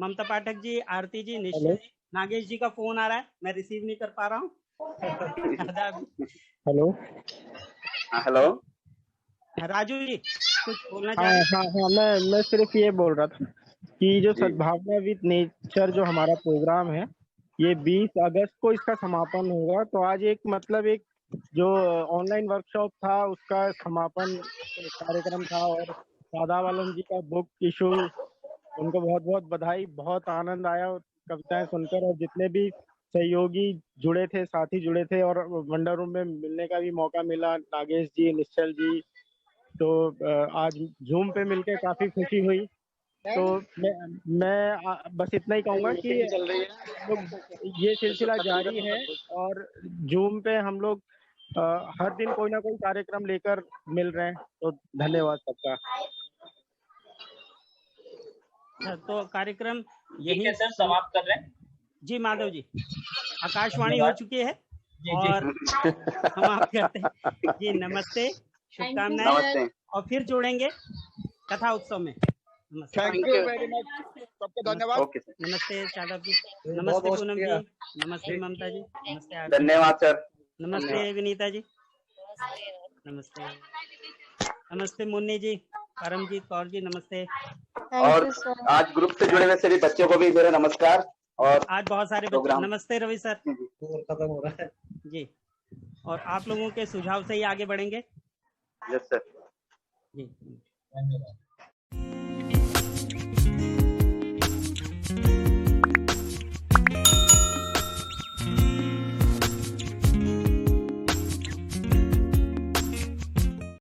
ममता पाठक जी, आरती जी, निश्चय जी, नागेश जी का फोन आ रहा है, मैं रिसीव नहीं कर पा रहा हूँ। हेलो हेलो राजू जी कुछ बोलना चाह रहे हैं? हाँ, मैं सिर्फ ये बोल रहा था कि जो सद्भावना विद नेचर जो हमारा प्रोग्राम है, ये 20 अगस्त को इसका समापन होगा। तो आज एक मतलब एक जो ऑनलाइन वर्कशॉप था उसका समापन कार्यक्रम था, और शादाब आलम जी का बुक इशू, उनको बहुत बहुत बधाई। बहुत आनंद आया कविताएं सुनकर, और जितने भी सहयोगी जुड़े थे, साथी जुड़े थे, और वंडर रूम में मिलने का भी मौका मिला, नागेश जी, निश्चल जी, तो आज जूम पे मिलकर काफी खुशी हुई। तो मैं बस इतना ही कहूँगा कि ये सिलसिला जारी है, और जूम पे हम लोग हर दिन कोई ना कोई कार्यक्रम लेकर मिल रहे हैं। तो धन्यवाद सबका। तो कार्यक्रम यही सर समाप्त कर रहे हैं। जी माधव जी, आकाशवाणी हो चुकी है और समाप्त करते हैं जी। नमस्ते, शुभकामनाएं, और फिर जोड़ेंगे कथा उत्सव में। थैंक यू वेरी मच, सबको धन्यवाद। नमस्ते शादाब जी, नमस्ते पूनम जी, नमस्ते ममता जी, नमस्ते धन्यवाद सर, नमस्ते विनीता जी, नमस्ते नमस्ते मुन्नी जी, परमजीत कौर जी, नमस्ते। और आज ग्रुप से जुड़े हुए सभी बच्चों को भी मेरा नमस्कार। और आज बहुत सारे बच्चे, नमस्ते रवि सर, खत्म हो रहा है जी। और आप लोगों के सुझाव से ही आगे बढ़ेंगे। यस सर जी, धन्यवाद।